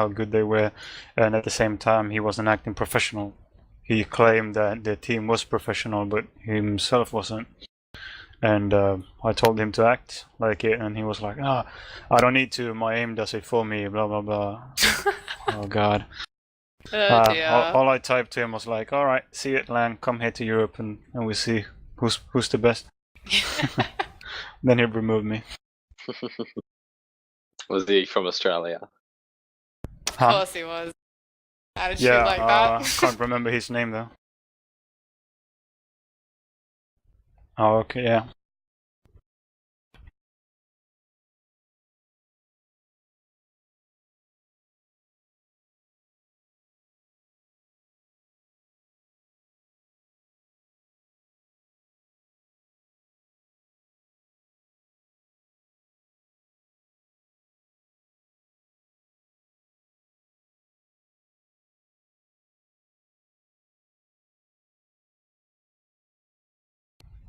good they were, and at the same time he wasn't acting professional. He claimed that the team was professional, but he himself wasn't. And I told him to act like it, and he was like, "Ah, I don't need to. My aim does it for me." Blah blah blah. Oh God. oh dear. All I typed to him was like, "All right, see it, Lan. Come here to Europe, and we see who's the best." Then he removed me. Was he from Australia? Of course he was. Attitude Yeah, like that. can't remember his name though. Oh, okay, yeah.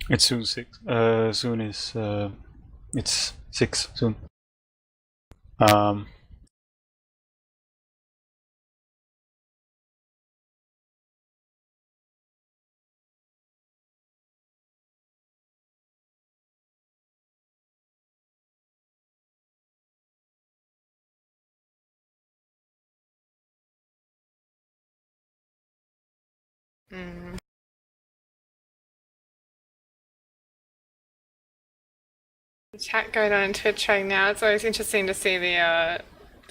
It's soon 6. Soon is it's 6 soon. Mm. The chat going on in Twitch right now. It's always interesting to see the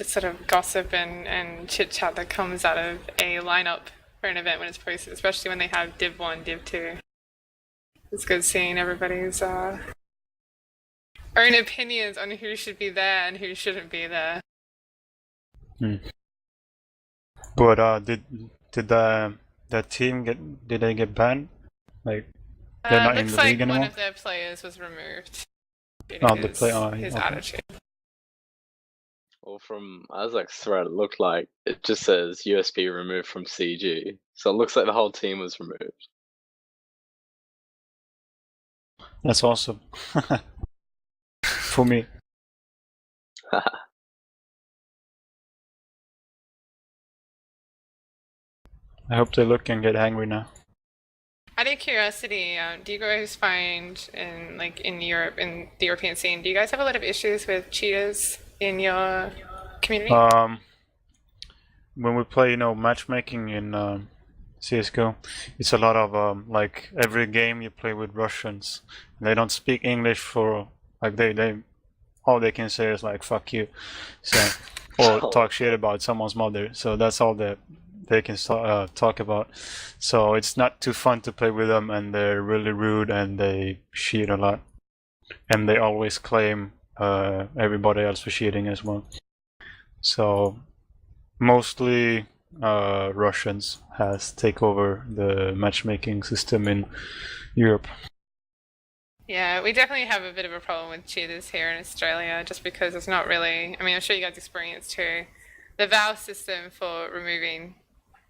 sort of gossip and chit chat that comes out of a lineup for an event when it's posted, especially when they have Div 1, Div 2. It's good seeing everybody's own opinions on who should be there and who shouldn't be there. But did that team did they get banned? Like they're not in Looks the like league one anymore? of their players was removed due Oh, to the player. his Okay. attitude. Well, from Isaac's thread, it looked like it just says USB removed from CG. So it looks like the whole team was removed. That's awesome. For me. I hope they look and get angry now. Out of curiosity, do you guys find in Europe, in the European scene, do you guys have a lot of issues with cheaters in your community? When we play, matchmaking in CS:GO, it's a lot of like every game you play with Russians. They don't speak English for like they all they can say is like "fuck you," so or talk shit about someone's mother. So that's all that they can talk about. So it's not too fun to play with them, and they're really rude and they cheat a lot. and they always claim everybody else for cheating as well. So mostly Russians has take over the matchmaking system in Europe. Yeah, we definitely have a bit of a problem with cheaters here in Australia, just because it's not really. I mean, I'm sure you guys experience too. The Valve system for removing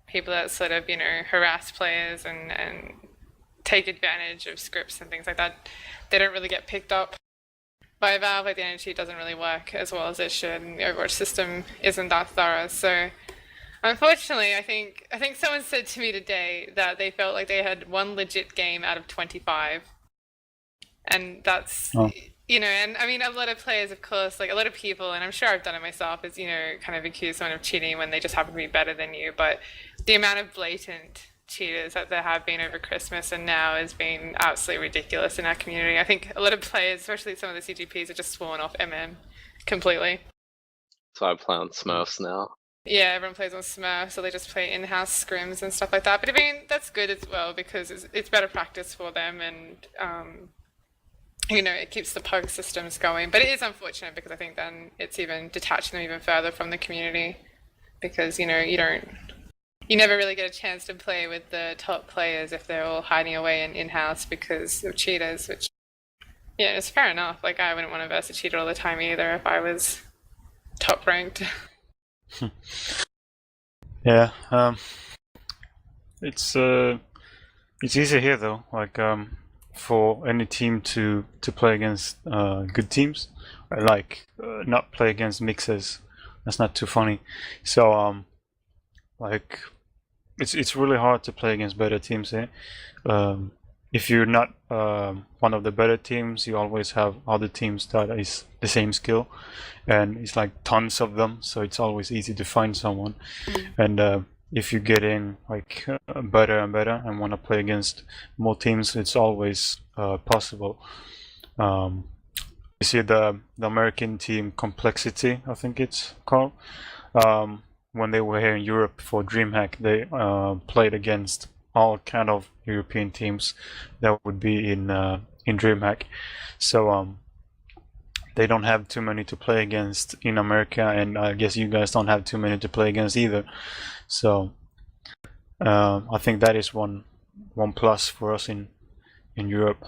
people that sort of, harass players and take advantage of scripts and things like that, they don't really get picked up by Valve. Like, the anti-cheat doesn't really work as well as it should, and the Overwatch system isn't that thorough. So, unfortunately, I think someone said to me today that they felt like they had one legit game out of 25. And that's, and I mean, a lot of players, of course, like a lot of people, and I'm sure I've done it myself, is, kind of accuse someone of cheating when they just happen to be better than you. But the amount of blatant cheaters that there have been over Christmas and now has been absolutely ridiculous in our community. I think a lot of players, especially some of the CGPs, have just sworn off completely. So I play on Smurfs now. Yeah, everyone plays on Smurf, so they just play in-house scrims and stuff like that. But I mean, that's good as well, because it's better practice for them, and it keeps the pug systems going. But it is unfortunate, because I think then it's even detaching them even further from the community, because you never really get a chance to play with the top players if they're all hiding away in-house because of cheaters, which, yeah, it's fair enough. Like, I wouldn't want to verse a cheater all the time either if I was top ranked. Yeah, it's easy here though. Like, for any team to play against good teams, like not play against mixers. That's not too funny. So like, it's really hard to play against better teams here. If you're not one of the better teams, you always have other teams that is the same skill, and it's like tons of them, so it's always easy to find someone. And if you get in like better and better and want to play against more teams, it's always possible. You see the American team Complexity, I think it's called. When they were here in Europe for DreamHack, they played against all kind of European teams that would be in DreamHack. So they don't have too many to play against in America, and I guess you guys don't have too many to play against either. So I think that is one plus for us in Europe.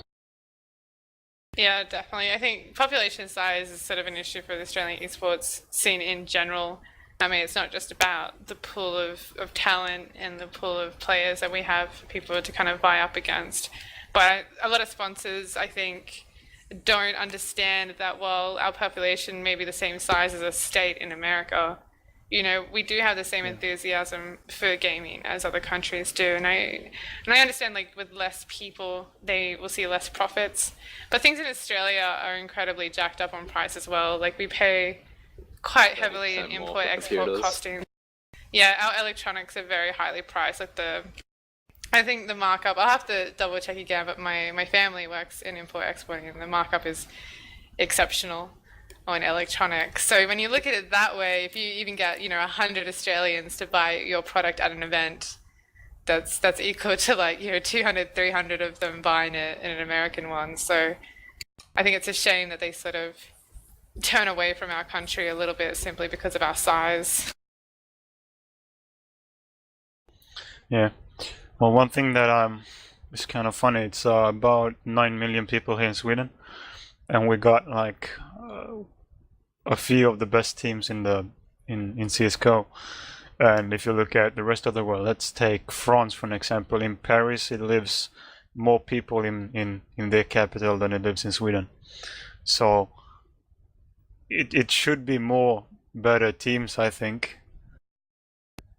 Yeah, definitely. I think population size is sort of an issue for the Australian esports scene in general. I mean, it's not just about the pool of talent and the pool of players that we have for people to kind of vie up against. But a lot of sponsors, I think, don't understand that while our population may be the same size as a state in America, we do have the same enthusiasm for gaming as other countries do. And I understand, like, with less people, they will see less profits. But things in Australia are incredibly jacked up on price as well. Like, we pay quite heavily in import-export costing. Yeah, our electronics are very highly priced. Like, I think the markup, I'll have to double check again, but my family works in import-exporting, and the markup is exceptional on electronics. So when you look at it that way, if you even get 100 Australians to buy your product at an event, that's equal to like 200, 300 of them buying it in an American one. So I think it's a shame that they sort of turn away from our country a little bit simply because of our size. Yeah. Well, one thing that is kind of funny, it's about 9 million people here in Sweden, and we got like a few of the best teams in CS:GO. And if you look at the rest of the world, let's take France for an example. In Paris, it lives more people in their capital than it lives in Sweden. So it should be more better teams, I think.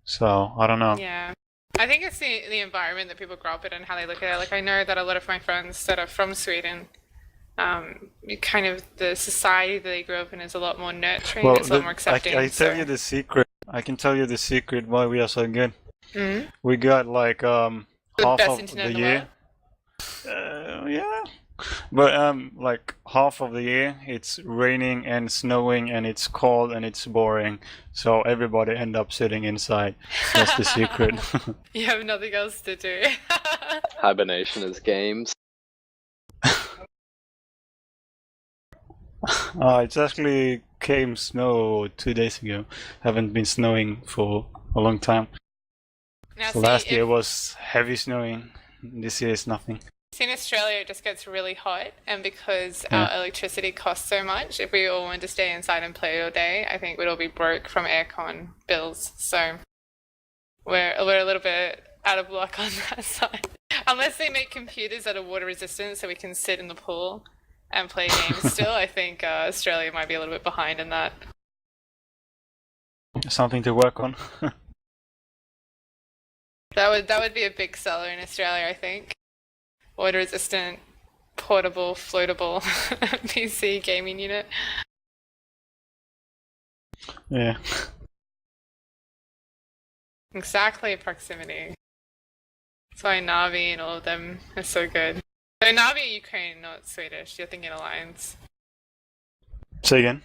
So I don't know. Yeah. I think it's the environment that people grow up in and how they look at it. Like, I know that a lot of my friends that are from Sweden, kind of the society that they grew up in is a lot more nurturing. It's a lot more accepting. I tell you the secret. I can tell you the secret why we are so good. Mm-hmm. We got like half of the year. Yeah. But like half of the year it's raining and snowing and it's cold and it's boring, so everybody end up sitting inside. That's the secret. You have nothing else to do. Hibernation is games. It actually came snow 2 days ago. Haven't been snowing for a long time. Now, So see, last year was heavy snowing. This year is nothing. in Australia, it just gets really hot, and because Yeah. our electricity costs so much, if we all wanted to stay inside and play all day, I think we'd all be broke from aircon bills. So we're a little bit out of luck on that side. Unless they make computers that are water resistant, so we can sit in the pool and play games still, I think Australia might be a little bit behind in that. Something to work on. That would be a big seller in Australia, I think. Water resistant, portable, floatable PC gaming unit. Yeah. Exactly, proximity. That's why Navi and all of them are so good. So Navi, Ukraine, not Swedish. You're thinking Alliance. Say again.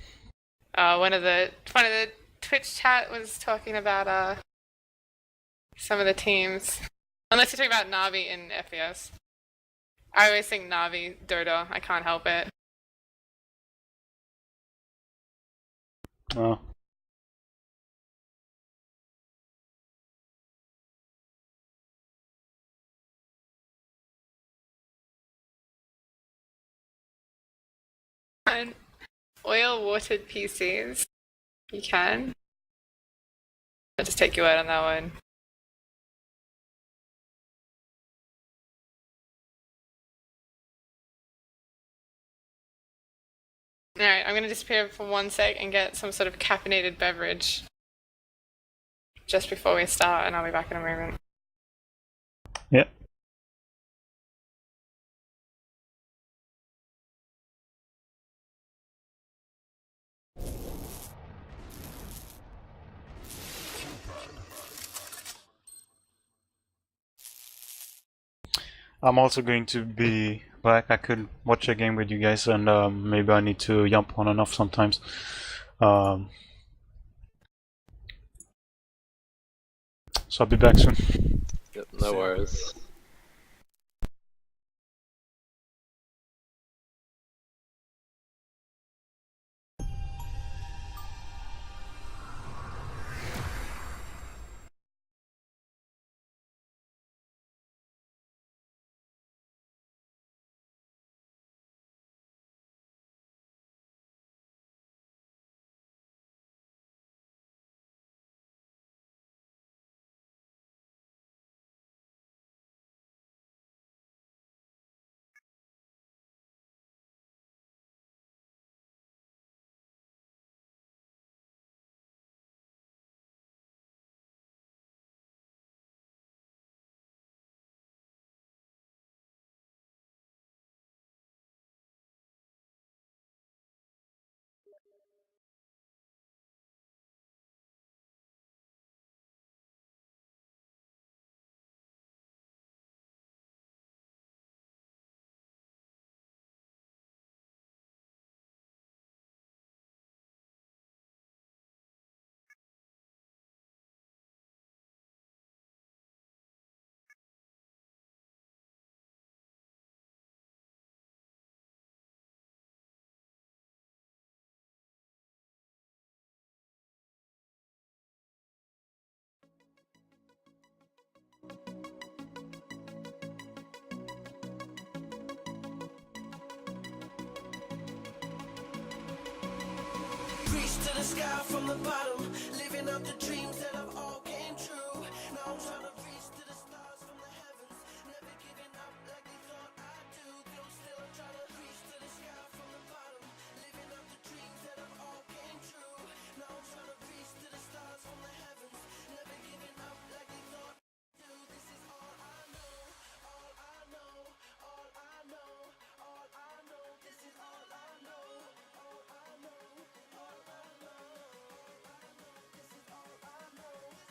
One of the Twitch chat was talking about some of the teams. Unless you're talking about Navi in FPS. I always think Navi, Dota. I can't help it. Oh. And oil-watered PCs. You can. I'll just take you out on that one. Alright, I'm gonna disappear for 1 sec and get some sort of caffeinated beverage just before we start, and I'll be back in a moment. Yeah. I'm also going to be back. I could watch a game with you guys, and maybe I need to jump on and off sometimes. So I'll be back soon. Yep, no worries. Reach to the sky from the bottom, living out the dreams that have all came true. Now I'm trying to reach to the stars from the heavens, never giving up like they thought I'd do. I'm still trying to reach to the sky from the bottom, living out the dreams that have all came true. Now I'm trying to reach to the stars from the heavens, never giving up like they thought I'd do. This is all I know, all I know, all I know, all I know. This is all I know, all I know, all I know. This is all I know.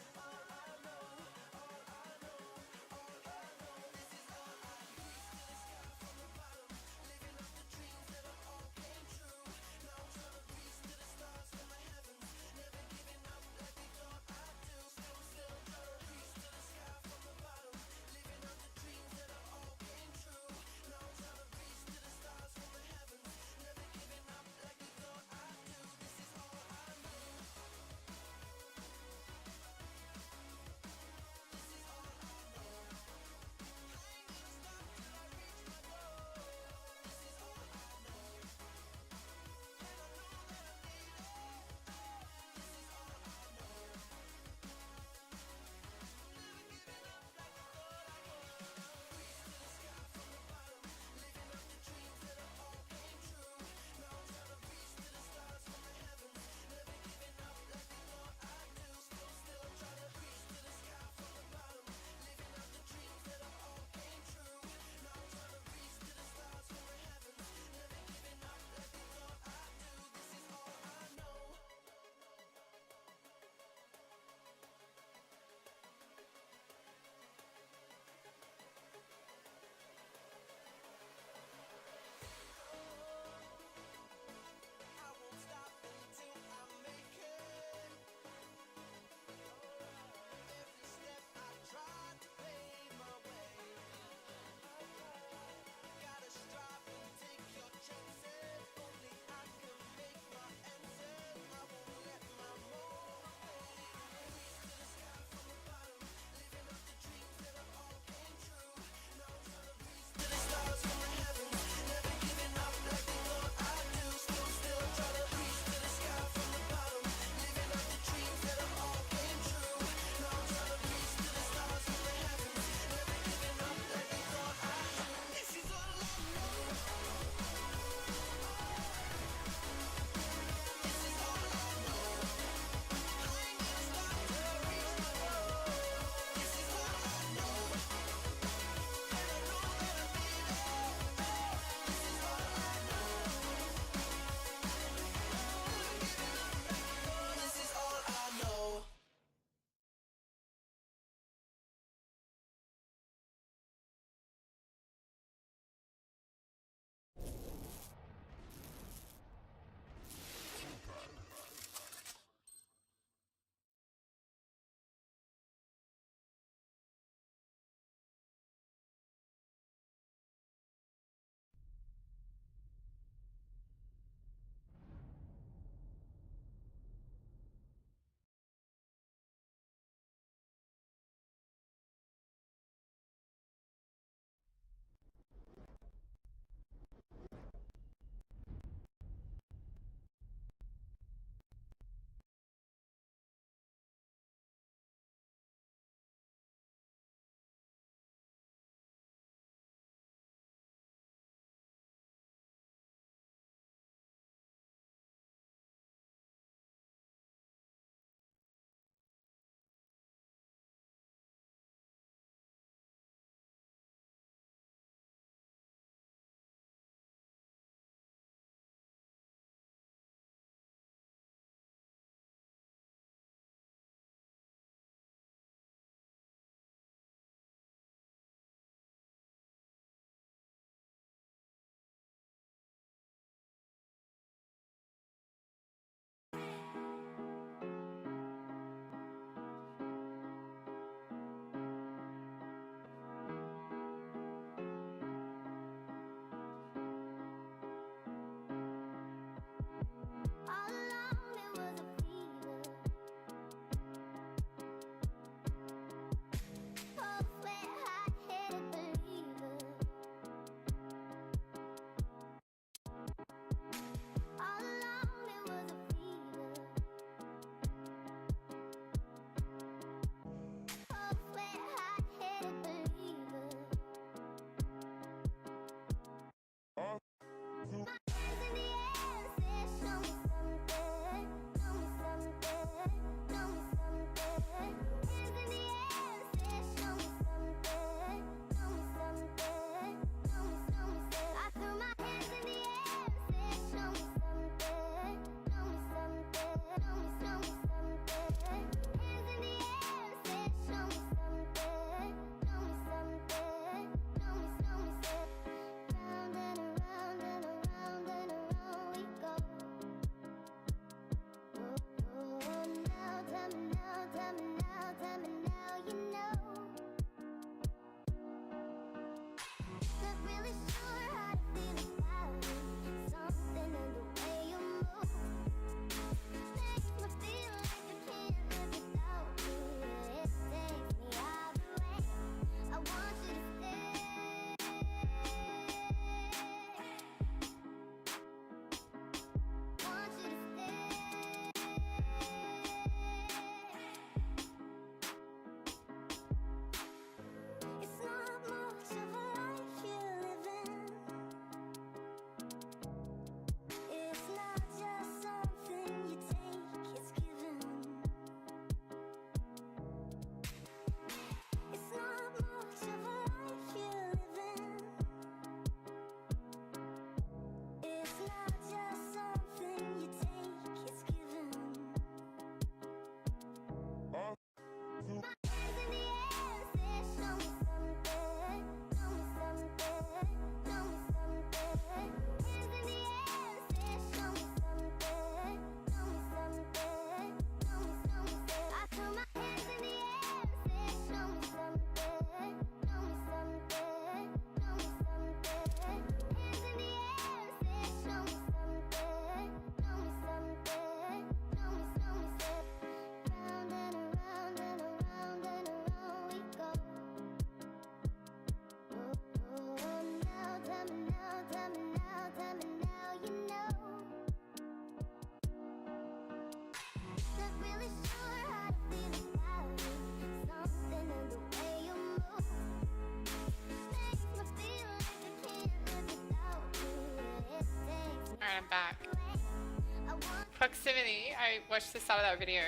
Proximity, I watched the start of that video,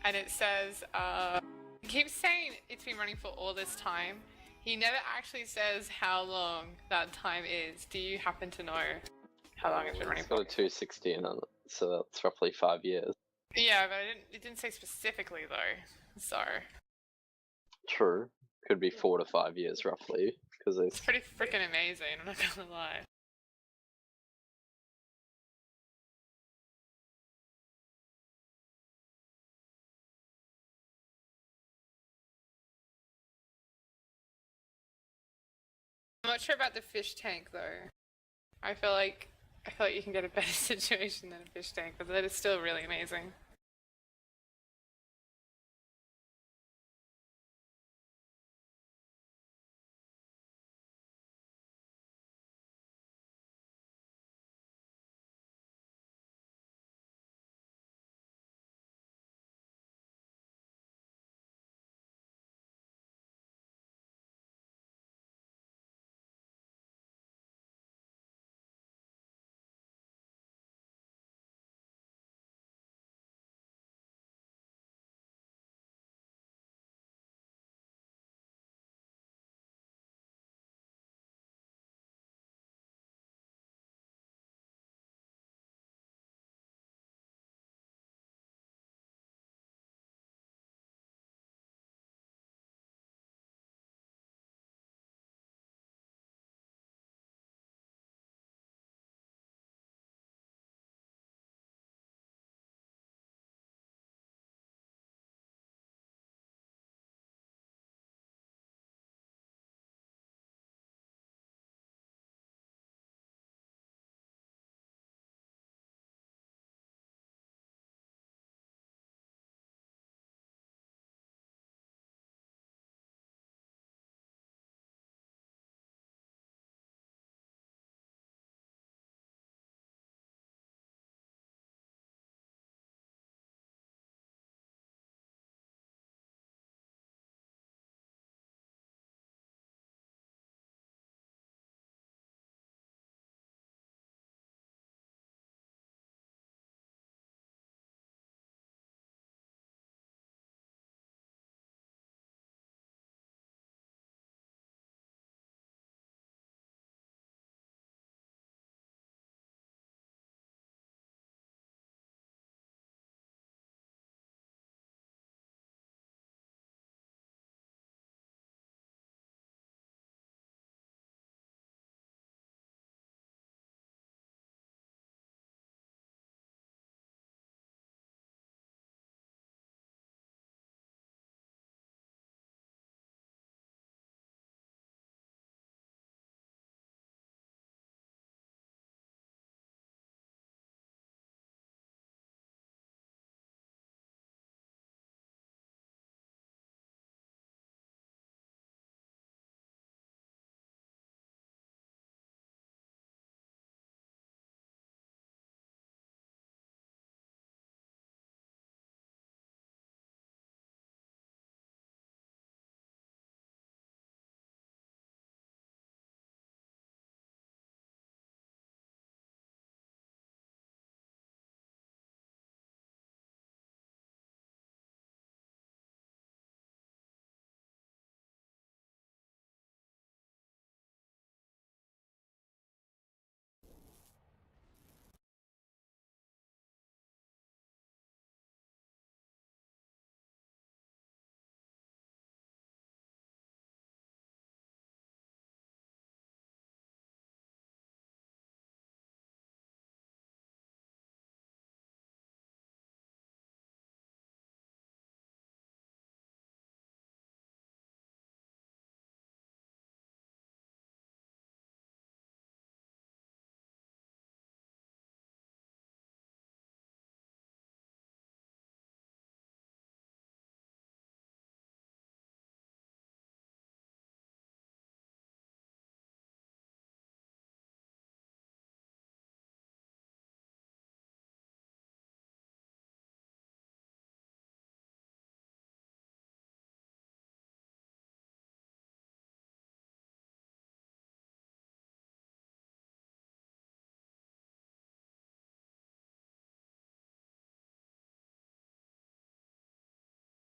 and it says, he keeps saying it's been running for all this time. He never actually says how long that time is. Do you happen to know how long it's been running It's got for? a 260 in it, so that's roughly 5 years. Yeah, but it didn't say specifically though, so True. Could be 4 to 5 years roughly, because it's pretty freaking amazing, I'm not gonna lie. I'm not sure about the fish tank though. I feel like you can get a better situation than a fish tank, but that is still really amazing.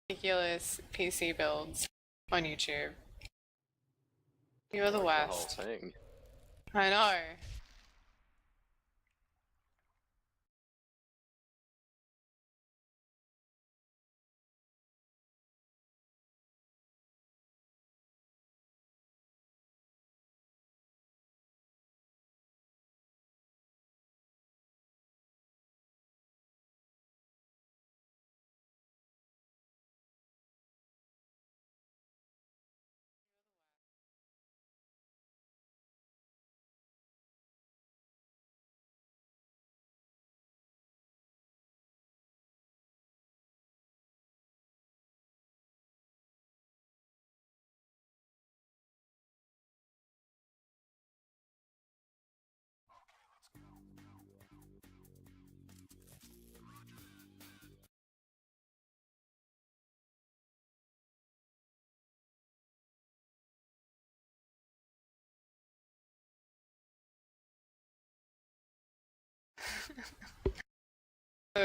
ridiculous PC builds on YouTube. You're the Like the whole worst. thing. I know.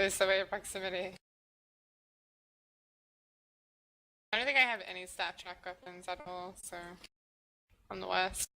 Survey proximity. I don't think I have any stat track weapons at all, so I'm the worst.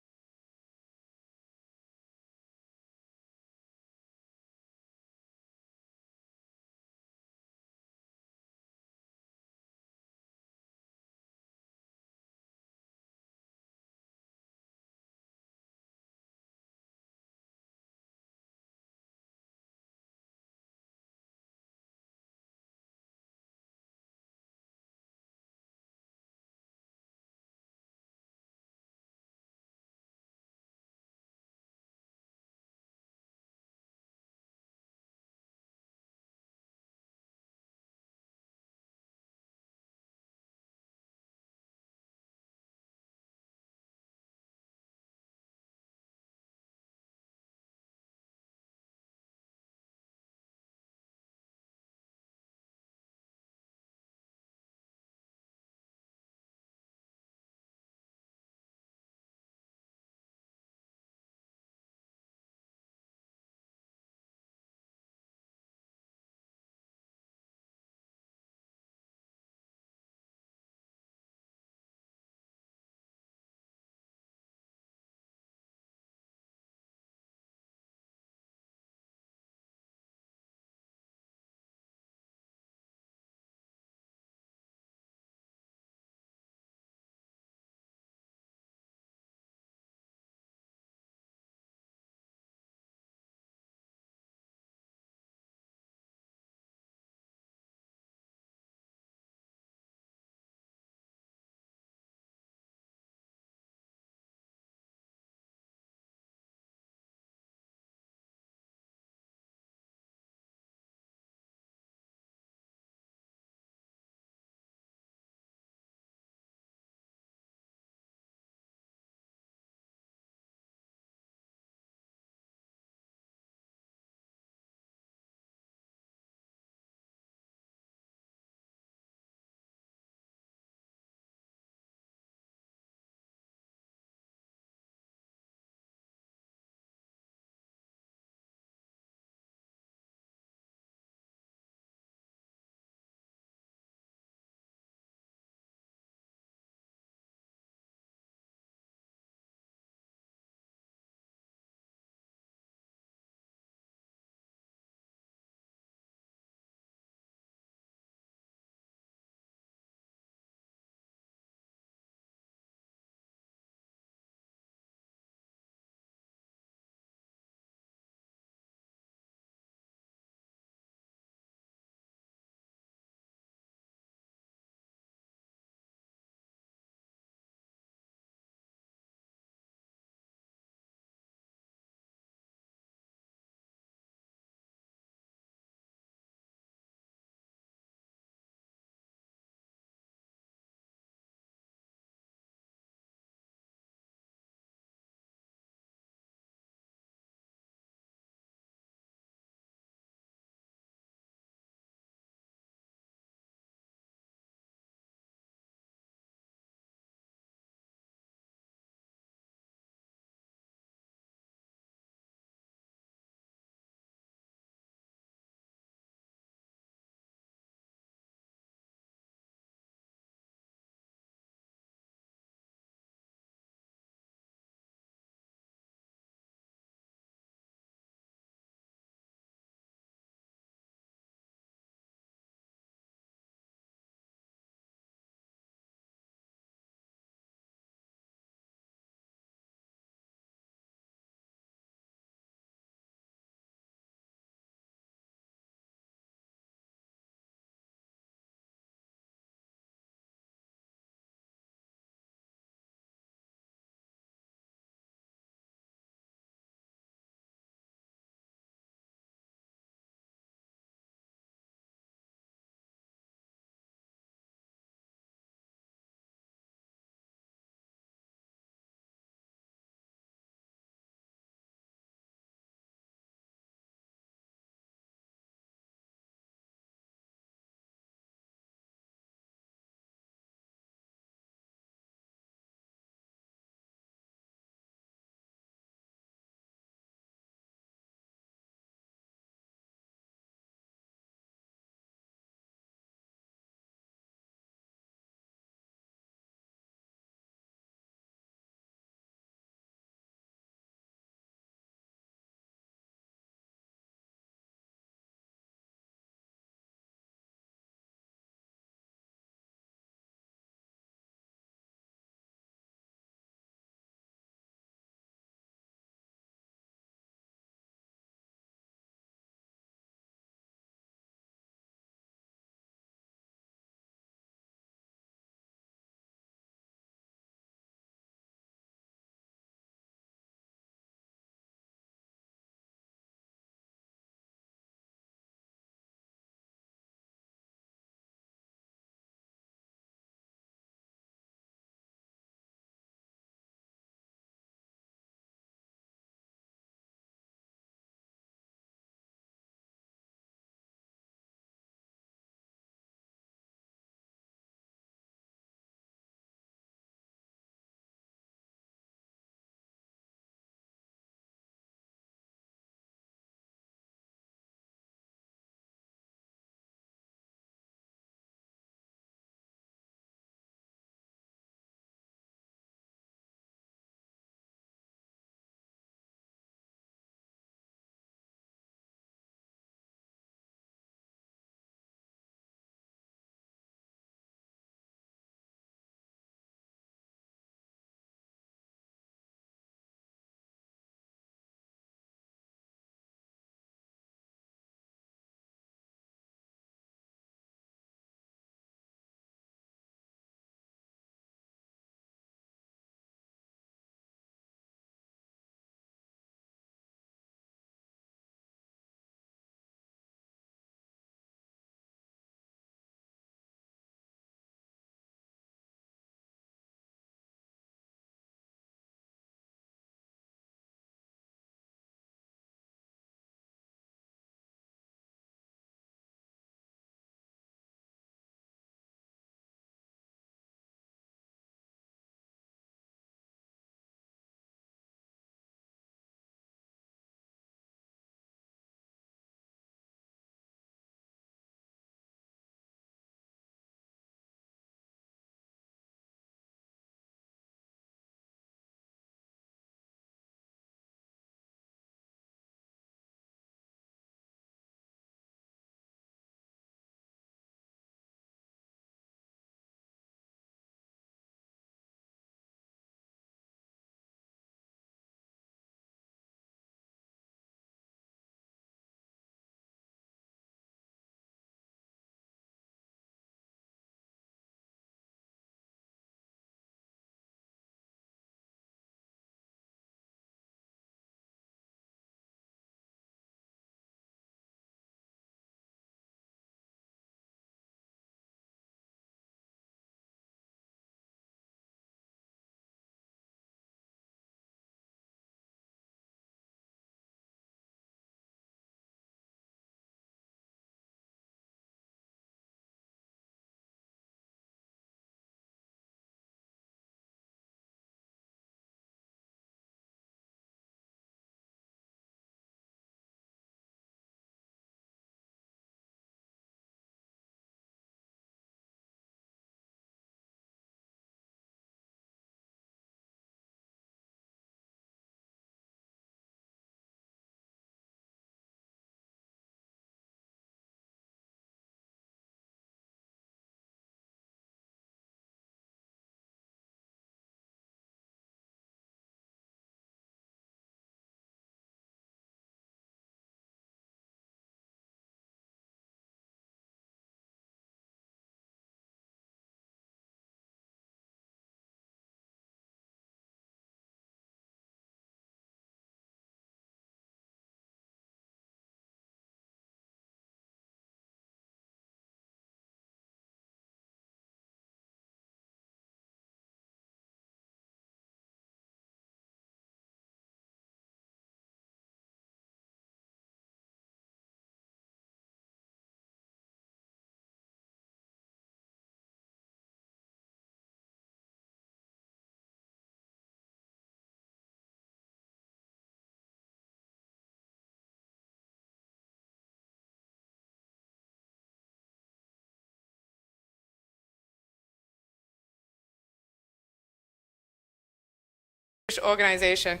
organization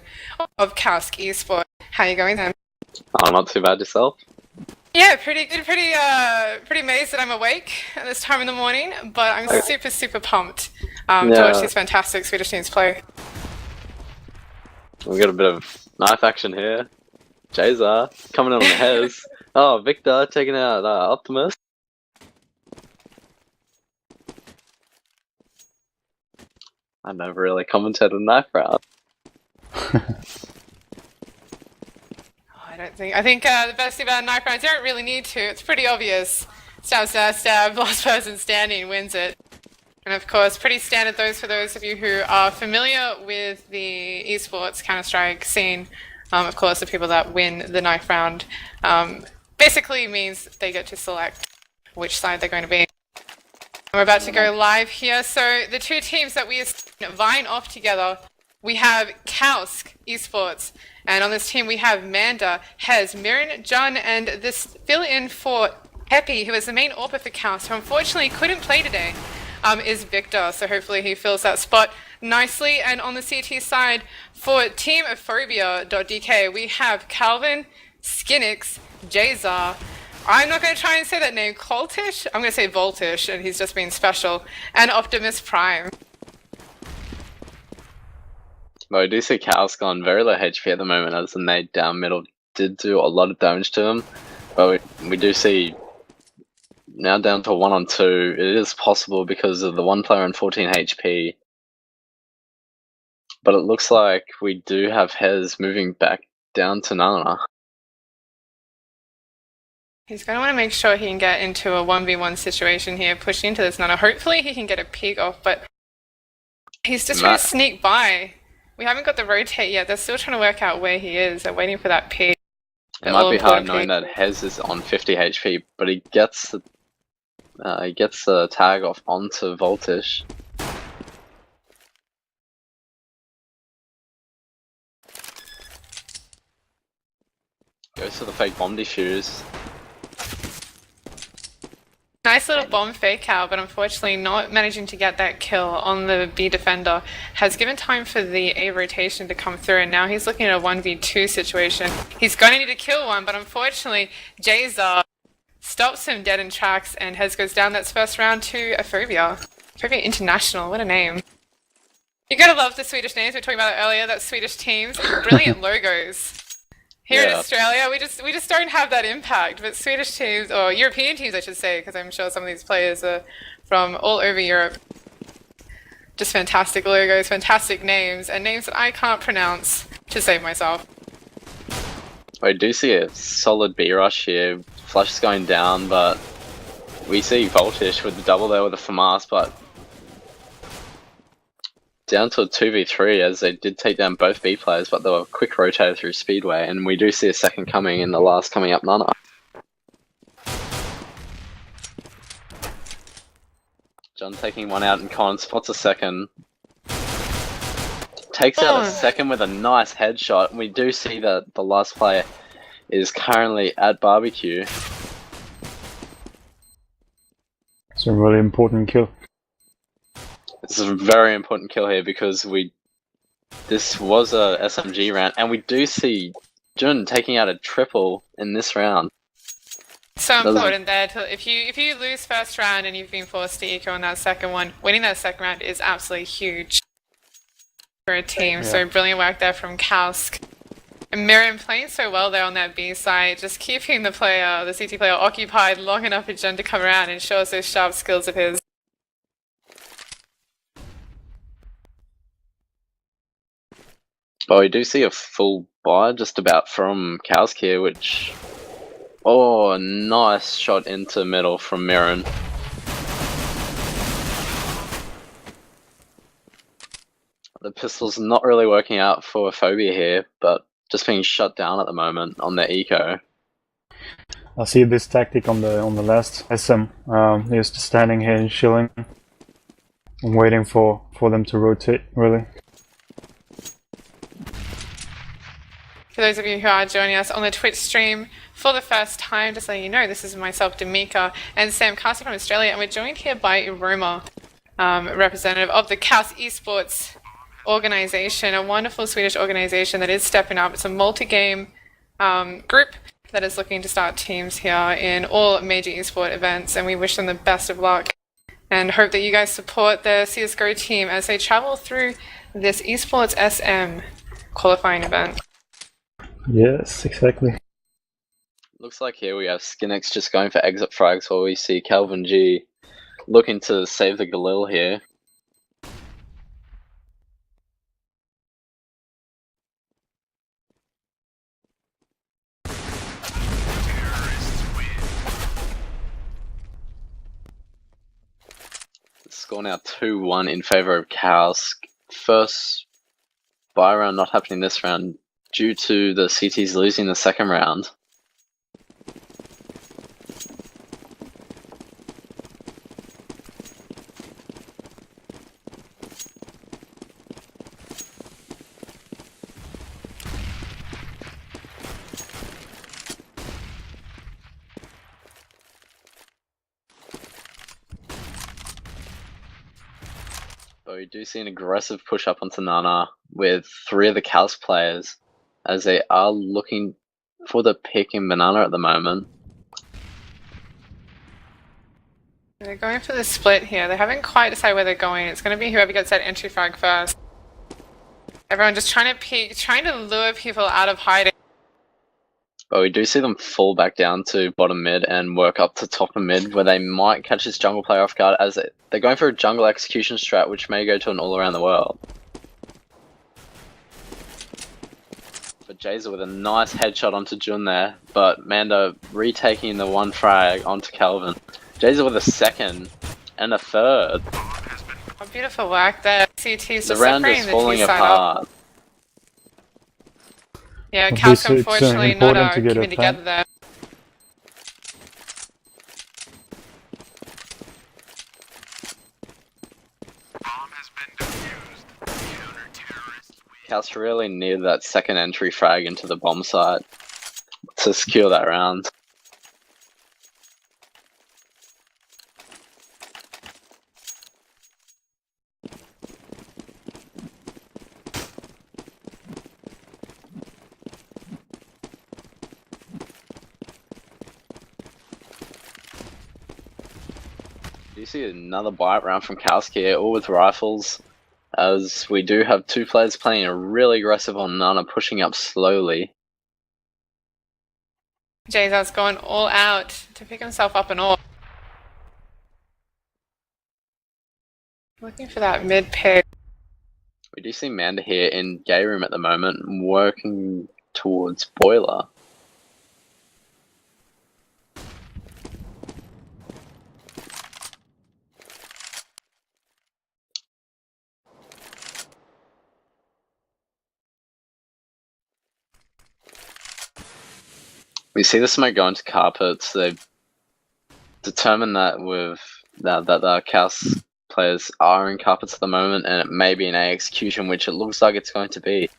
of Caosk-eSports. How are you going, Sam? Oh, not too bad yourself. Yeah, pretty good. Pretty amazed that I'm awake at this time in the morning, but I'm super pumped to watch these fantastic Swedish teams play. We got a bit of knife action here. Jazar coming in on the Hez. Oh, Victor taking out Optimus. I never really commented on knife round. I think the best thing about knife rounds, you don't really need to. It's pretty obvious. Stab, stab, stab. Last person standing wins it. And of course, pretty standard for those of you who are familiar with the esports Counter-Strike scene. Of course, the people that win the knife round basically means they get to select which side they're going to be. We're about to go live here. So the two teams that we are vying off together, we have Caosk-eSports. And on this team, we have Manda, Hez, Mirren, John, and this fill-in for Peppy, who is the main AWPer for Caosk, who unfortunately couldn't play today, is Victor. So hopefully he fills that spot nicely. And on the CT side, for Team AphobiaEsport, we have Calvin, Skinix, Jazar. I'm not going to try and say that name, Coltish. I'm going to say Voltish, and he's just being special. And Optimus Prime. Well, we do see Caosk on very low HP at the moment, as the nade down middle did do a lot of damage to him. But we do see now down to 1-on-2. It is possible because of the one player on 14 HP. But it looks like we do have Hez moving back down to Nana. He's going to want to make sure he can get into a 1v1 situation here, pushing into this Nana. Hopefully he can get a peek off, but he's just trying to sneak by. We haven't got the rotate yet. They're still trying to work out where he is. They're waiting for that peek. It might be hard knowing that Hez is on 50 HP, but he gets the tag off onto Voltish. Goes to the fake bomb defuse. Nice little bomb fake out, but unfortunately not managing to get that kill on the B defender. Has given time for the A rotation to come through, and now he's looking at a 1v2 situation. He's going to need to kill one, but unfortunately Jazar stops him dead in tracks, and Hez goes down. That's first round to Aphobia. Aphobia International, what a name. You gotta love the Swedish names. We were talking about it earlier, that Swedish teams. Brilliant logos. Here in Australia, we just don't have that impact. But Swedish teams, or European teams, I should say, because I'm sure some of these players are from all over Europe. Just fantastic logos, fantastic names, and names that I can't pronounce to save myself. We do see a solid B rush here. Flush is going down, but we see Voltish with the double there with the FAMAS, but down to a 2v3 as they did take down both B players, but they were quick rotated through Speedway, and we do see a second coming in the last coming up Nana. John taking one out and Con spots a second. Takes out a second with a nice headshot, and we do see that the last player is currently at barbecue. It's a really important kill. This is a very important kill here because this was a SMG round, and we do see Jun taking out a triple in this round. So important there. If you lose first round and you've been forced to eco on that second one, winning that second round is absolutely huge for a team. Yeah. So brilliant work there from Caosk. And Mirren playing so well there on that B side, just keeping the CT player occupied long enough for Jun to come around and show us those sharp skills of his. Well, we do see a full buy just about from Caosk here, which... Oh, a nice shot into middle from Mirren. The pistol's not really working out for Aphobia here, but just being shut down at the moment on their eco. I see this tactic on the last SM. He's just standing here and chilling, and waiting for them to rotate, really. For those of you who are joining us on the Twitch stream for the first time, just letting you know, this is myself, Damika, and Sam Cassie from Australia, and we're joined here by Roma, representative of the Caosk-eSports organization, a wonderful Swedish organization that is stepping up. It's a multi-game group that is looking to start teams here in all major esport events, and we wish them the best of luck and hope that you guys support the CSGO team as they travel through this esports SM qualifying event. Yes, exactly. Looks like here we have Skinx just going for exit frags while we see Calvin G looking to save the Galil here. Score now 2-1 in favor of Caosk. First buy round not happening this round due to the CTs losing the second round. But we do see an aggressive push up onto Nana with 3 of the Caosk players as they are looking for the pick in Banana at the moment. They're going for the split here. They haven't quite decided where they're going. It's going to be whoever gets that entry frag first. Everyone just trying to peek, trying to lure people out of hiding. But we do see them fall back down to bottom mid and work up to top of mid, where they might catch this jungle player off guard as they're going for a jungle execution strat, which may go to an all around the world. But Jazer with a nice headshot onto Jun there, but Manda retaking the one frag onto Calvin. Jazer with a second and a third. Oh, beautiful work there. CT's The just round separating is the falling T side up. apart. Yeah, Obviously, Caosk it's, unfortunately not important to get keeping a together there. Caosk really needed that second entry frag into the bomb site to secure that round. You see another bite round from Caosk here, all with rifles, as we do have 2 players playing a really aggressive on Nana, pushing up slowly. Jazer's going all out to pick himself up and all. Looking for that mid pick. We do see Manda here in Gay Room at the moment, working towards Boiler. We see the smoke go into carpets. They've determined that the Caosk players are in carpets at the moment, and it may be an A execution, which it looks like it's going to be.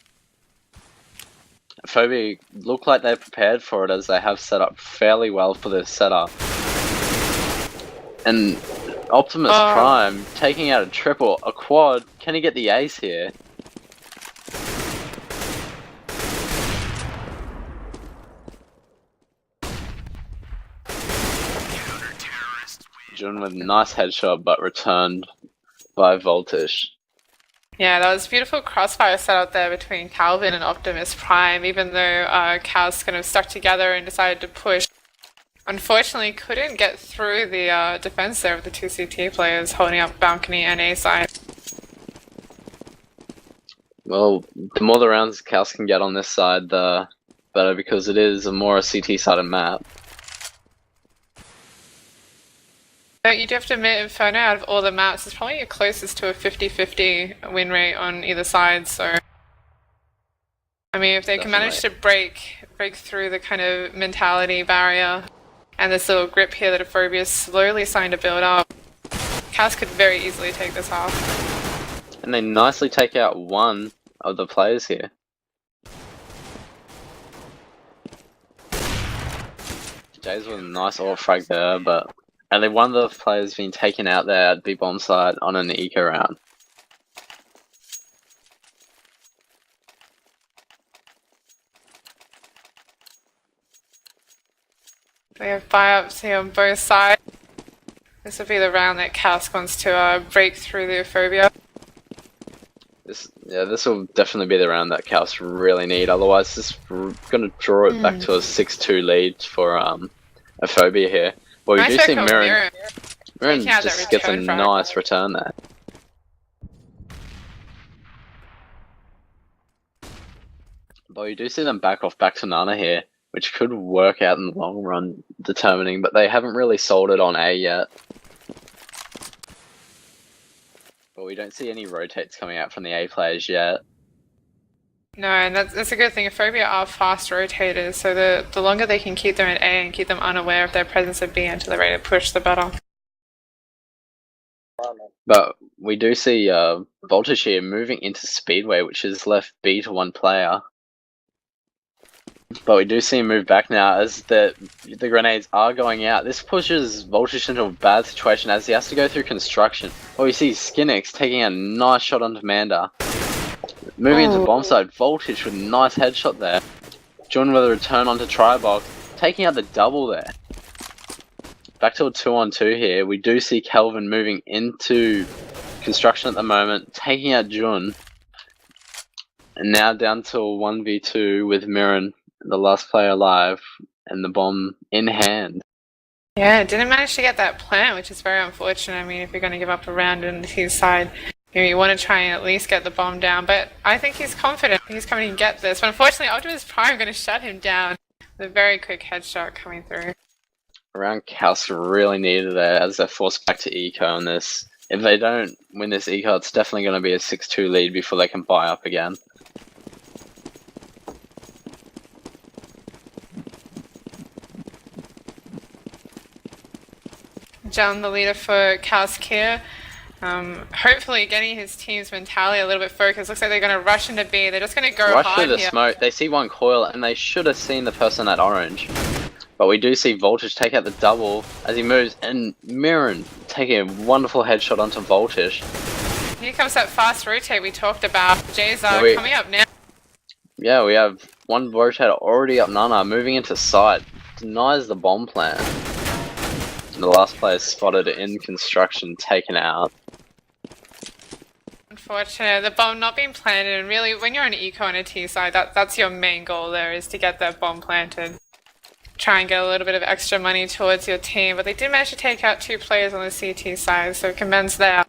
Aphobia look like they're prepared for it, as they have set up fairly well for this setup. And Optimus Prime taking out a triple, a quad. Can he get the ace here? Jun with a nice headshot, but returned by Voltish. Yeah, that was a beautiful crossfire set out there between Calvin and Optimus Prime, even though Caosk kind of stuck together and decided to push. Unfortunately, couldn't get through the defense there with the 2 CT players holding up balcony and A side. Well, the more the rounds Caosk can get on this side, the better, because it is a more CT-sided map. But you do have to admit, Inferno, out of all the maps, is probably your closest to a 50-50 win rate on either side, so... I mean, if they can manage to break through the kind of mentality barrier and this little grip here that Aphobia is slowly starting to build up, Caosk could very easily take this half. And they nicely take out one of the players here. Jays with a nice ult frag there, but only one of the players being taken out there at the bomb site on an eco round. We have buy-ups here on both sides. This will be the round that Caosk wants to break through the Aphobia. This will definitely be the round that Caosk really need. Otherwise, this is going to draw it back to a 6-2 lead for Aphobia here. Well, you do see Mirren. Mirren just gets a nice return there. But you do see them back to Nana here, which could work out in the long run, determining, but they haven't really sold it on A yet. But we don't see any rotates coming out from the A players yet. No, and that's a good thing. Aphobia are fast rotators, so the longer they can keep them at A and keep them unaware of their presence at B until they're ready to push, the better. But we do see Voltage here moving into Speedway, which has left B to one player. But we do see him move back now as the grenades are going out. This pushes Voltage into a bad situation as he has to go through construction. Oh, you see Skinix taking a nice shot on Commander. Moving into bomb side, Voltage with a nice headshot there. Jun with a return onto Tribox, taking out the double there. Back to a 2-on-2 here. We do see Kelvin moving into construction at the moment, taking out Jun. And now down to a 1v2 with Mirren, the last player alive, and the bomb in hand. Yeah, didn't manage to get that plant, which is very unfortunate. I mean, if you're going to give up a round on his side, you want to try and at least get the bomb down. But I think he's confident. He's coming to get this. But unfortunately, Optimus Prime going to shut him down with a very quick headshot coming through. Around Caosk really needed it as they're forced back to eco on this. If they don't win this eco, it's definitely going to be a 6-2 lead before they can buy up again. John, the leader for Caosk here, hopefully getting his team's mentality a little bit focused. Looks like they're going to rush into B. They're just going to go rush hard through the here. smoke. They see one coil and they should have seen the person at orange. But we do see Voltage take out the double as he moves, and Mirren taking a wonderful headshot onto Voltage. Here comes that fast rotate we talked about. Jays are coming up now. Yeah, we have one rotator already up Nana, moving into side. Denies the bomb plan. The last player spotted in construction, taken out. Unfortunate, the bomb not being planted, and really, when you're on eco on a T side, that's your main goal there, is to get that bomb planted. Try and get a little bit of extra money towards your team, but they did manage to take out 2 players on the CT side, so commends there.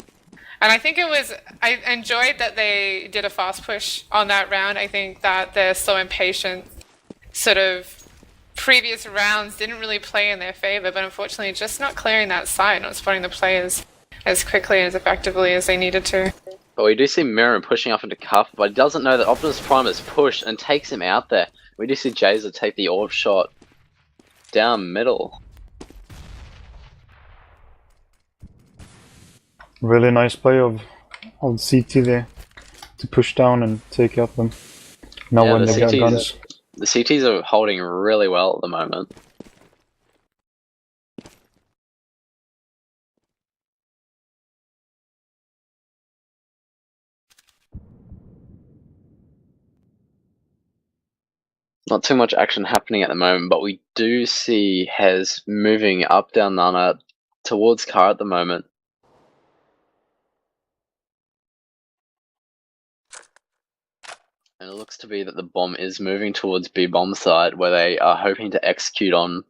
And I think I enjoyed that they did a fast push on that round. I think that they're so impatient, sort of previous rounds didn't really play in their favor, but unfortunately just not clearing that side, not spotting the players as quickly and as effectively as they needed to. But we do see Mirren pushing off into Cuff, but he doesn't know that Optimus Prime is pushed and takes him out there. We do see Jazer take the orb shot down middle. Really nice play of CT there to push down and take out them. Now when they got guns. The CTs are holding really well at the moment. Not too much action happening at the moment, but we do see Hez moving up down Nana towards Car at the moment. And it looks to be that the bomb is moving towards B bomb side, where they are hoping to execute on.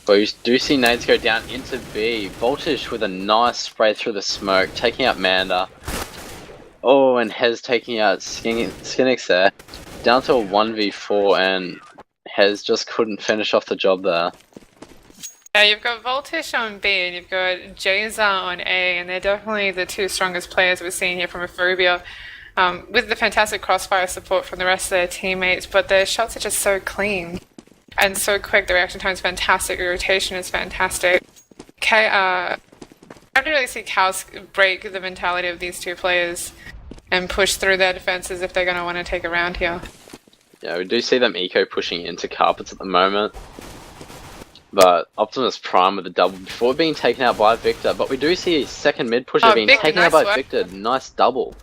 But you do see nades go down into B. Voltage with a nice spray through the smoke, taking out Manda. Oh, and Hez taking out Skinix there. Down to a 1v4, and Hez just couldn't finish off the job there. Yeah, you've got Voltage on B and you've got Jazer on A, and they're definitely the 2 strongest players we're seeing here from Aphobia, with the fantastic crossfire support from the rest of their teammates, but their shots are just so clean and so quick. The reaction time is fantastic, the rotation is fantastic. I don't really see Caosk break the mentality of these 2 players and push through their defenses if they're going to want to take a round here. Yeah, we do see them eco pushing into carpets at the moment. But Optimus Prime with the double before being taken out by Victor. But we do see a second mid pusher Oh, being Victor, taken nice out by work. Victor. Nice double.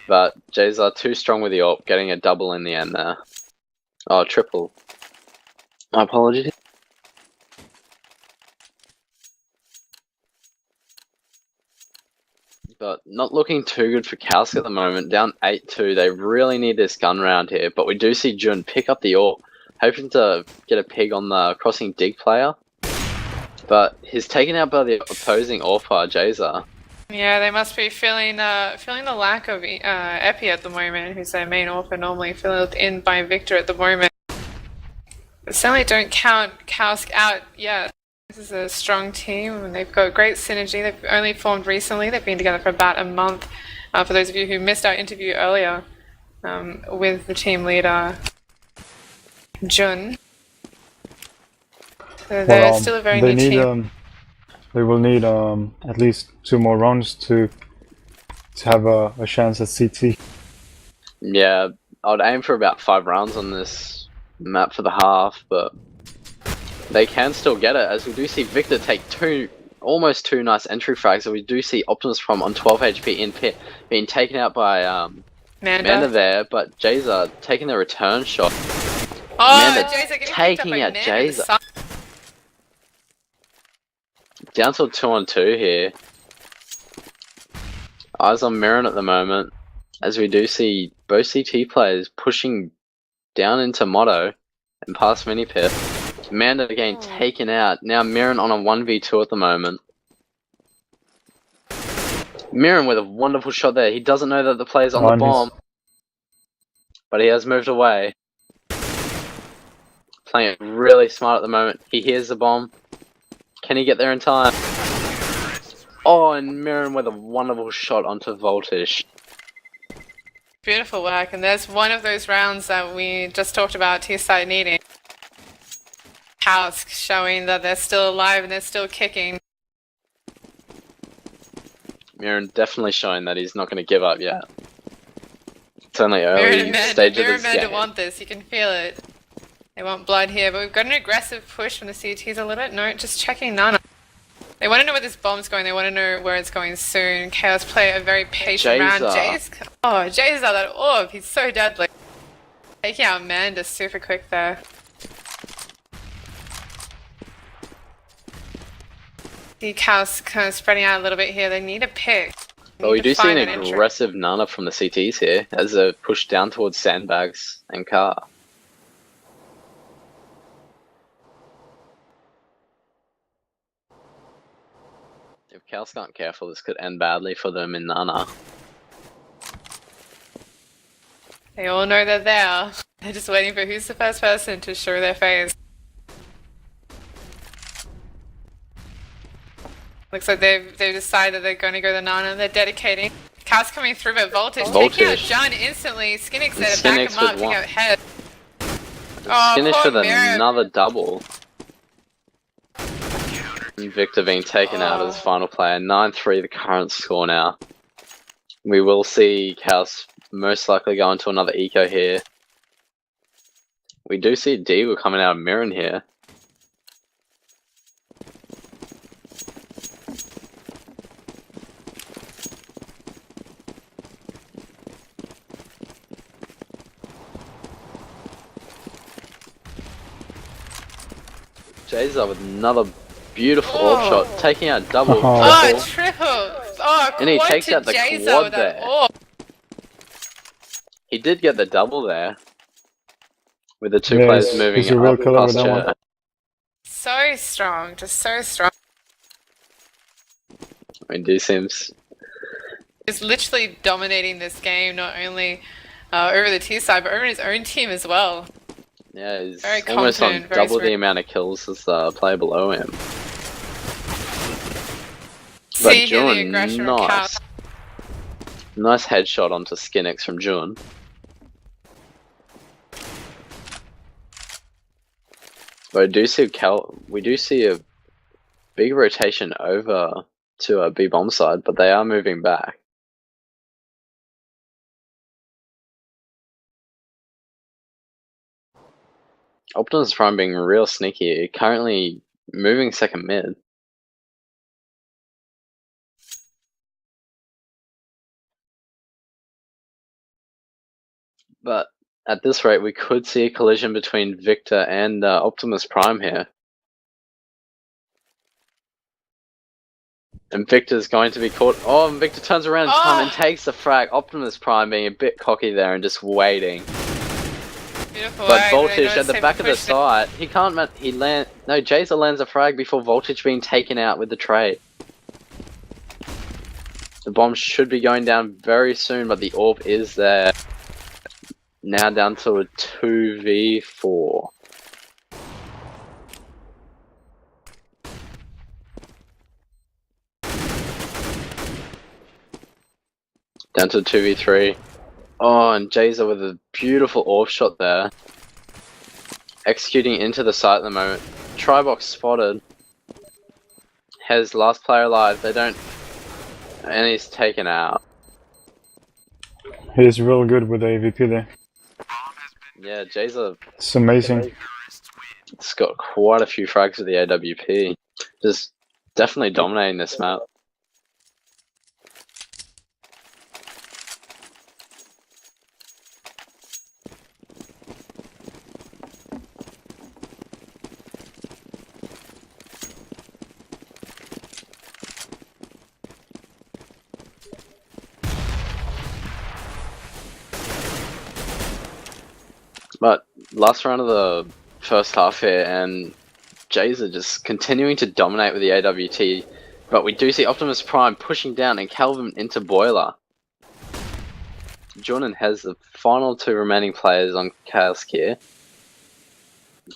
But Jays too strong with the AWP, getting a double in the end there. Oh, triple. My apologies. But not looking too good for Caosk at the moment. Down 8-2. They really need this gun round here. But we do see Jun pick up the AWP, hoping to get a pig on the crossing dig player. But he's taken out by the opposing AWPer, Jazer. Yeah, they must be feeling the lack of Epi at the moment, who's their main author, normally filled in by Victor at the moment. But certainly don't count Caosk out yet. This is a strong team, and they've got great synergy. They've only formed recently. They've been together for about a month. For those of you who missed our interview earlier with the team leader, Jun. So they're still a very new team. They will need at least 2 more rounds to have a chance at CT. Yeah, I'd aim for about 5 rounds on this map for the half, but they can still get it, as we do see Victor take almost two nice entry frags, and we do see Optimus Prime on 12 HP in pit being taken out by Manda there, but Jazer taking the return shot. Oh, Manda Jazer taking out Jazer. Down to a 2-on-2 here. Eyes on Mirren at the moment, as we do see both CT players pushing down into Motto and past mini pit. Manda again taken out. Now Mirren on a 1v2 at the moment. Mirren with a wonderful shot there. He doesn't know that the player's on the bomb, but he has moved away. Playing it really smart at the moment. He hears the bomb. Can he get there in time? Oh, and Mirren with a wonderful shot onto Voltage. Beautiful work, and there's one of those rounds that we just talked about T-side needing. Caosk showing that they're still alive and they're still kicking. Mirren definitely showing that he's not going to give up yet. It's only early stage of this game. Want this, you can feel it. They want blood here, but we've got an aggressive push from the CTs a little bit. No, just checking Nana. They want to know where this bomb's going. They want to know where it's going soon. Caosk play a very patient round. Jace. Oh, Jazer, that orb. He's so deadly. Taking out Manda super quick there. See Caosk kind of spreading out a little bit here. They need a pick. But we do see an aggressive Nana from the CTs here as they push down towards sandbags and car. If Caosk aren't careful, this could end badly for them in Nana. They all know they're there. They're just waiting for who's the first person to show their face. Looks like they've decided they're going to go the Nana. They're dedicating. Caosk coming through, but Voltage taking out John instantly. Skinix there to back him up, taking out head. Oh, Finish with Mirren. another double. And Victor being taken out as final player. 9-3 the current score now. We will see Caosk most likely go into another eco here. We do see Deagle coming out of Mirren here. Jazer with another beautiful AWP shot, taking out double. Oh, triple! Oh, and he takes out the quad there. He did get the double there, with the two players moving up past her. So strong, just so strong. I mean, D seems... He's literally dominating this game, not only over the T side, but over his own team as well. Yeah, he's almost on double the amount of kills as the player below him. But Jun, nice. Nice headshot onto Skinix from Jun. But we do see a big rotation over to a B bomb side, but they are moving back. Optimus Prime being real sneaky, currently moving second mid. But at this rate, we could see a collision between Victor and Optimus Prime here. And Victor's going to be caught. Oh, and Victor turns around in time and takes the frag. Optimus Prime being a bit cocky there and just waiting. Beautiful. But Voltage at the back of the site, he can't. No, Jazer lands a frag before Voltage being taken out with the trade. The bomb should be going down very soon, but the orb is there. Now down to a 2v4. Down to a 2v3. Oh, and Jazer with a beautiful orb shot there. Executing into the site at the moment. Tribox spotted. Has last player alive. They don't... And he's taken out. He's real good with the AVP there. Yeah, Jazer... It's amazing. It's got quite a few frags with the AWP. Just definitely dominating this map. But last round of the first half here, and Jazer just continuing to dominate with the AWT. But we do see Optimus Prime pushing down and Calvin into Boiler. Jordan has the final two remaining players on Caosk here,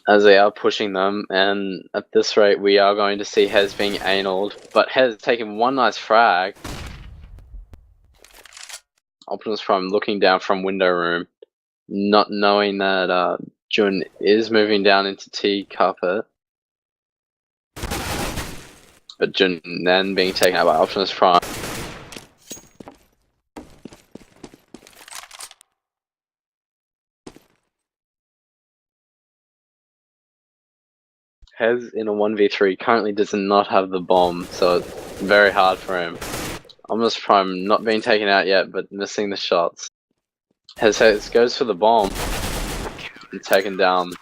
as they are pushing them, and at this rate we are going to see Hez being analled, but Hez taking one nice frag. Optimus Prime looking down from window room, not knowing that Jun is moving down into T carpet. But Jun then being taken out by Optimus Prime. Hez in a 1v3 currently does not have the bomb, so it's very hard for him. Optimus Prime not being taken out yet, but missing the shots. Hez goes for the bomb and taken down.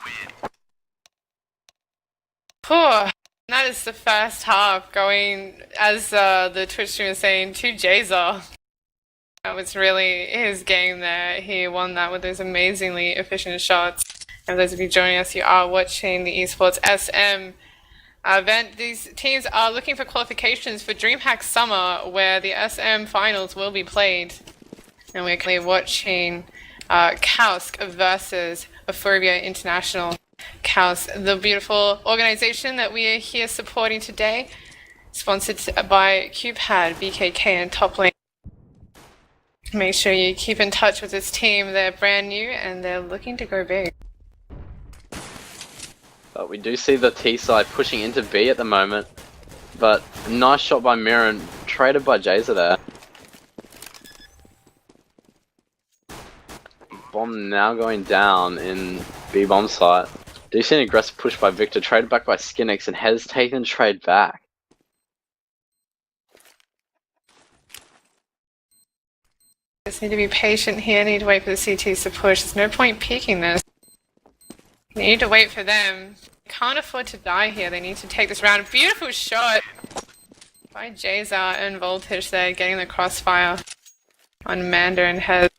Poor. That is the first half going, as the Twitch stream is saying, to Jazer. That was really his game there. He won that with those amazingly efficient shots. And for those of you joining us, you are watching the Esports SM event. These teams are looking for qualifications for DreamHack Summer, where the SM finals will be played. And we're currently watching Caosk versus Aphobia International. Caosk, the beautiful organization that we are here supporting today, sponsored by QPad, BKK, and Toplane. Make sure you keep in touch with this team. They're brand new and they're looking to go big. But we do see the T side pushing into B at the moment, but a nice shot by Mirren, traded by Jazer there. Bomb now going down in B bomb site. Do you see an aggressive push by Victor, traded back by Skinix, and has taken trade back. Just need to be patient here, need to wait for the CTs to push. There's no point peeking this. You need to wait for them. Can't afford to die here, they need to take this round. Beautiful shot by Jazer and Voltage there, getting the crossfire on Mander and Hez.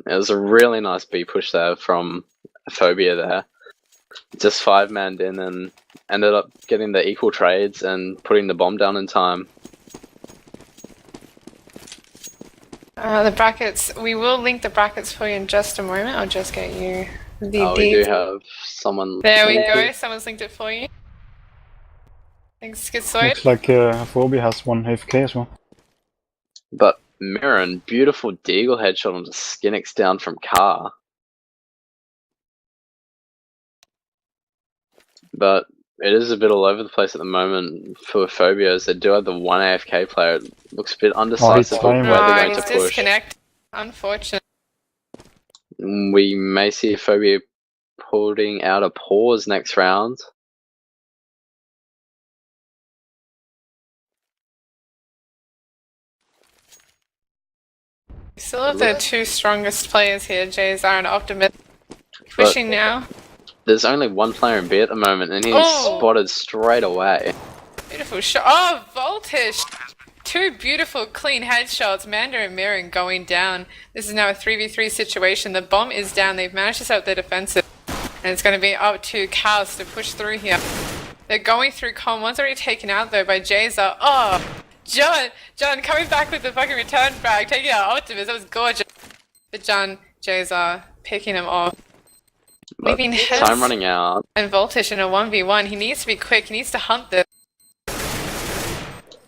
It was a really nice B push there from Aphobia there. Just 5-manned in and ended up getting the equal trades and putting the bomb down in time. The brackets, we will link the brackets for you in just a moment. I'll just get you the Oh, we do have someone... There we go, someone's linked it for you. Thanks, Caosk. Looks like Aphobia has one AFK as well. But Mirren, beautiful deagle headshot onto Skinix down from Car. But it is a bit all over the place at the moment for Aphobia, as they do have the one AFK player. It looks a bit undecisive of where they're going to he's push. disconnected. Unfortunate. We may see Aphobia putting out a pause next round. Still have the two strongest players here, Jays are and Optimus. Pushing now. There's only one player in B at the moment, and he's spotted straight away. Beautiful shot. Oh, Voltish! Two beautiful clean headshots. Manda and Mirren going down. This is now a 3v3 situation. The bomb is down. They've managed to set up their defensive. And it's going to be up to Caosk to push through here. They're going through com. One's already taken out though by Jazer. Oh, John coming back with the fucking return frag, taking out Optimus. That was gorgeous. But Jazer picking him off. Leaving Hez Time running out. and Voltish in a 1v1. He needs to be quick. He needs to hunt this.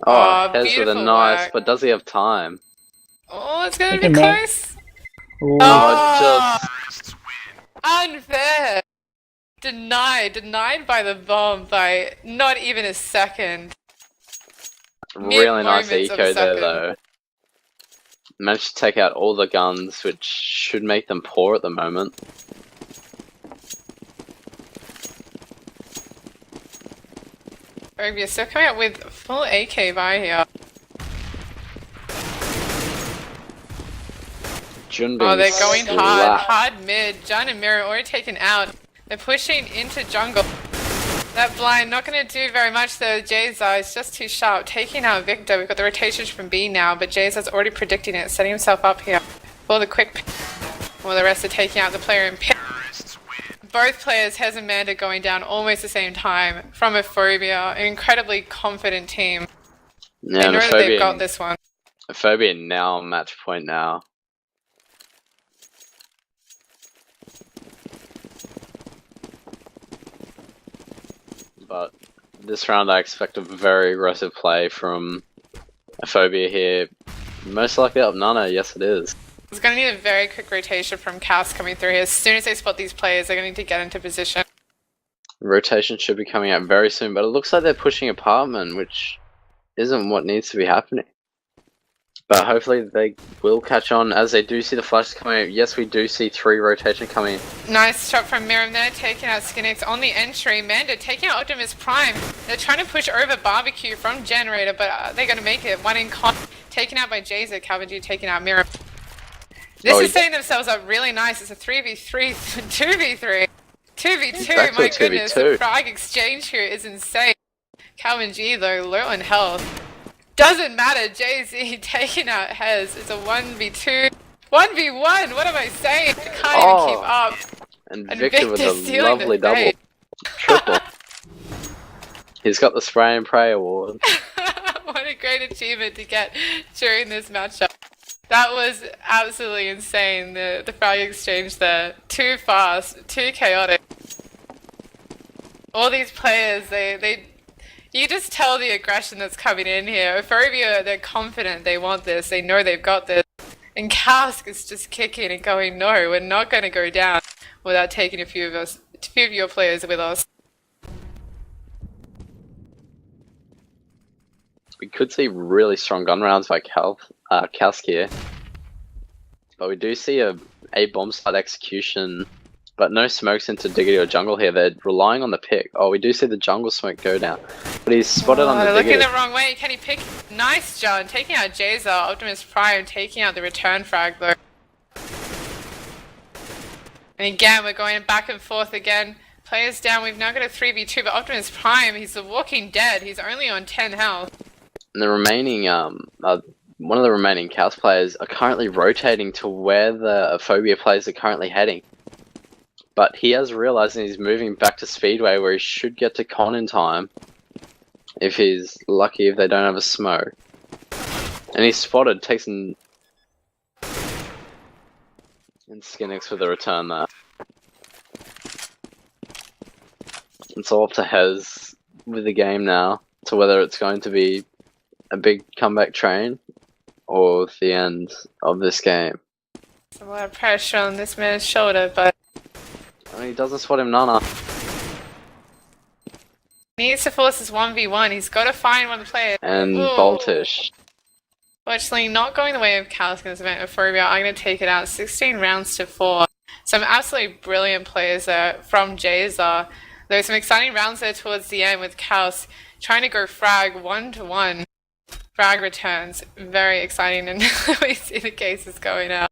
Oh, Hez with a beautiful nice, work. but does he have time? Oh, it's going to be Okay, man. close. Oh, Oh, unfair. Denied by the bomb by not even a second. Really nice moments of a eco there second. though. Managed to take out all the guns, which should make them poor at the moment. Aphobia still coming out with full AK by here. Jun Oh, being they're going slapped. hard mid. John and Mira already taken out. They're pushing into jungle. That blind not going to do very much though. Jazer is just too sharp. Taking out Victor. We've got the rotation from B now, but Jazer's already predicting it, setting himself up here for the quick pick. While the rest are taking out the player in pit. Both players, Hez and Manda, going down almost the same time from Aphobia. An incredibly confident team. Yeah, They and know that they've got this one. Aphobia now on match point now. But this round I expect a very aggressive play from Aphobia here. Most likely up Nana, yes it is. It's going to need a very quick rotation from Caosk coming through here. As soon as they spot these players, they're going to need to get into position. Rotation should be coming out very soon, but it looks like they're pushing apartment, which isn't what needs to be happening. But hopefully they will catch on as they do see the flashes coming out. Yes, we do see 3 rotation coming in. Nice shot from Miriam there, taking out Skinix on the entry. Manda taking out Optimus Prime. They're trying to push over Barbecue from Generator, but they're going to make it. One in con, taken out by Jazer. Calvin G taking out Miriam. This is setting themselves up really nice. It's a 3v3, 2v3, 2v2. Actually, My goodness, 2v2. the frag exchange here is insane. Calvin G though, low on health. Doesn't matter, Jay-Z taking out Hez. It's a 1v2. 1v1, what am I saying? I can't even keep up. And And Victor with Victor a stealing the lovely double. fade. Triple. He's got the spray and pray award. What a great achievement to get during this matchup. That was absolutely insane, the frag exchange there. Too fast, too chaotic. All these players, you just tell the aggression that's coming in here. Aphobia, they're confident, they want this, they know they've got this. And Caosk is just kicking and going, no, we're not going to go down without taking a few of your players with us. We could see really strong gun rounds by Caosk here. But we do see a bomb site execution, but no smokes into Diggity or jungle here. They're relying on the pick. Oh, we do see the jungle smoke go down. But he's spotted on the they're looking Diggity. the wrong way. Can he pick? Nice, John. Taking out Jazer, Optimus Prime, taking out the return frag though. And again, we're going back and forth again. Players down. We've now got a 3v2, but Optimus Prime, he's the walking dead. He's only on 10 health. And the remaining, one of the remaining Caosk players are currently rotating to where the Aphobia players are currently heading. But he has realized and he's moving back to Speedway where he should get to con in time. If he's lucky, if they don't have a smoke. And he's spotted, takes an... And Skinix with a return there. It's all up to Hez with the game now, to whether it's going to be a big comeback train or the end of this game. There's a lot of pressure on this man's shoulder, but I mean, he doesn't spot him Nana. he needs to force this 1v1. He's got to find one of the players. And Ooh. Voltish. Fortunately, not going the way of Caosk in this event. Aphobia are going to take it out 16 rounds to 4. some absolutely brilliant players there from Jazer. There were some exciting rounds there towards the end with Caosk trying to go frag 1-to-1. Frag returns, very exciting, and we see the cases going out.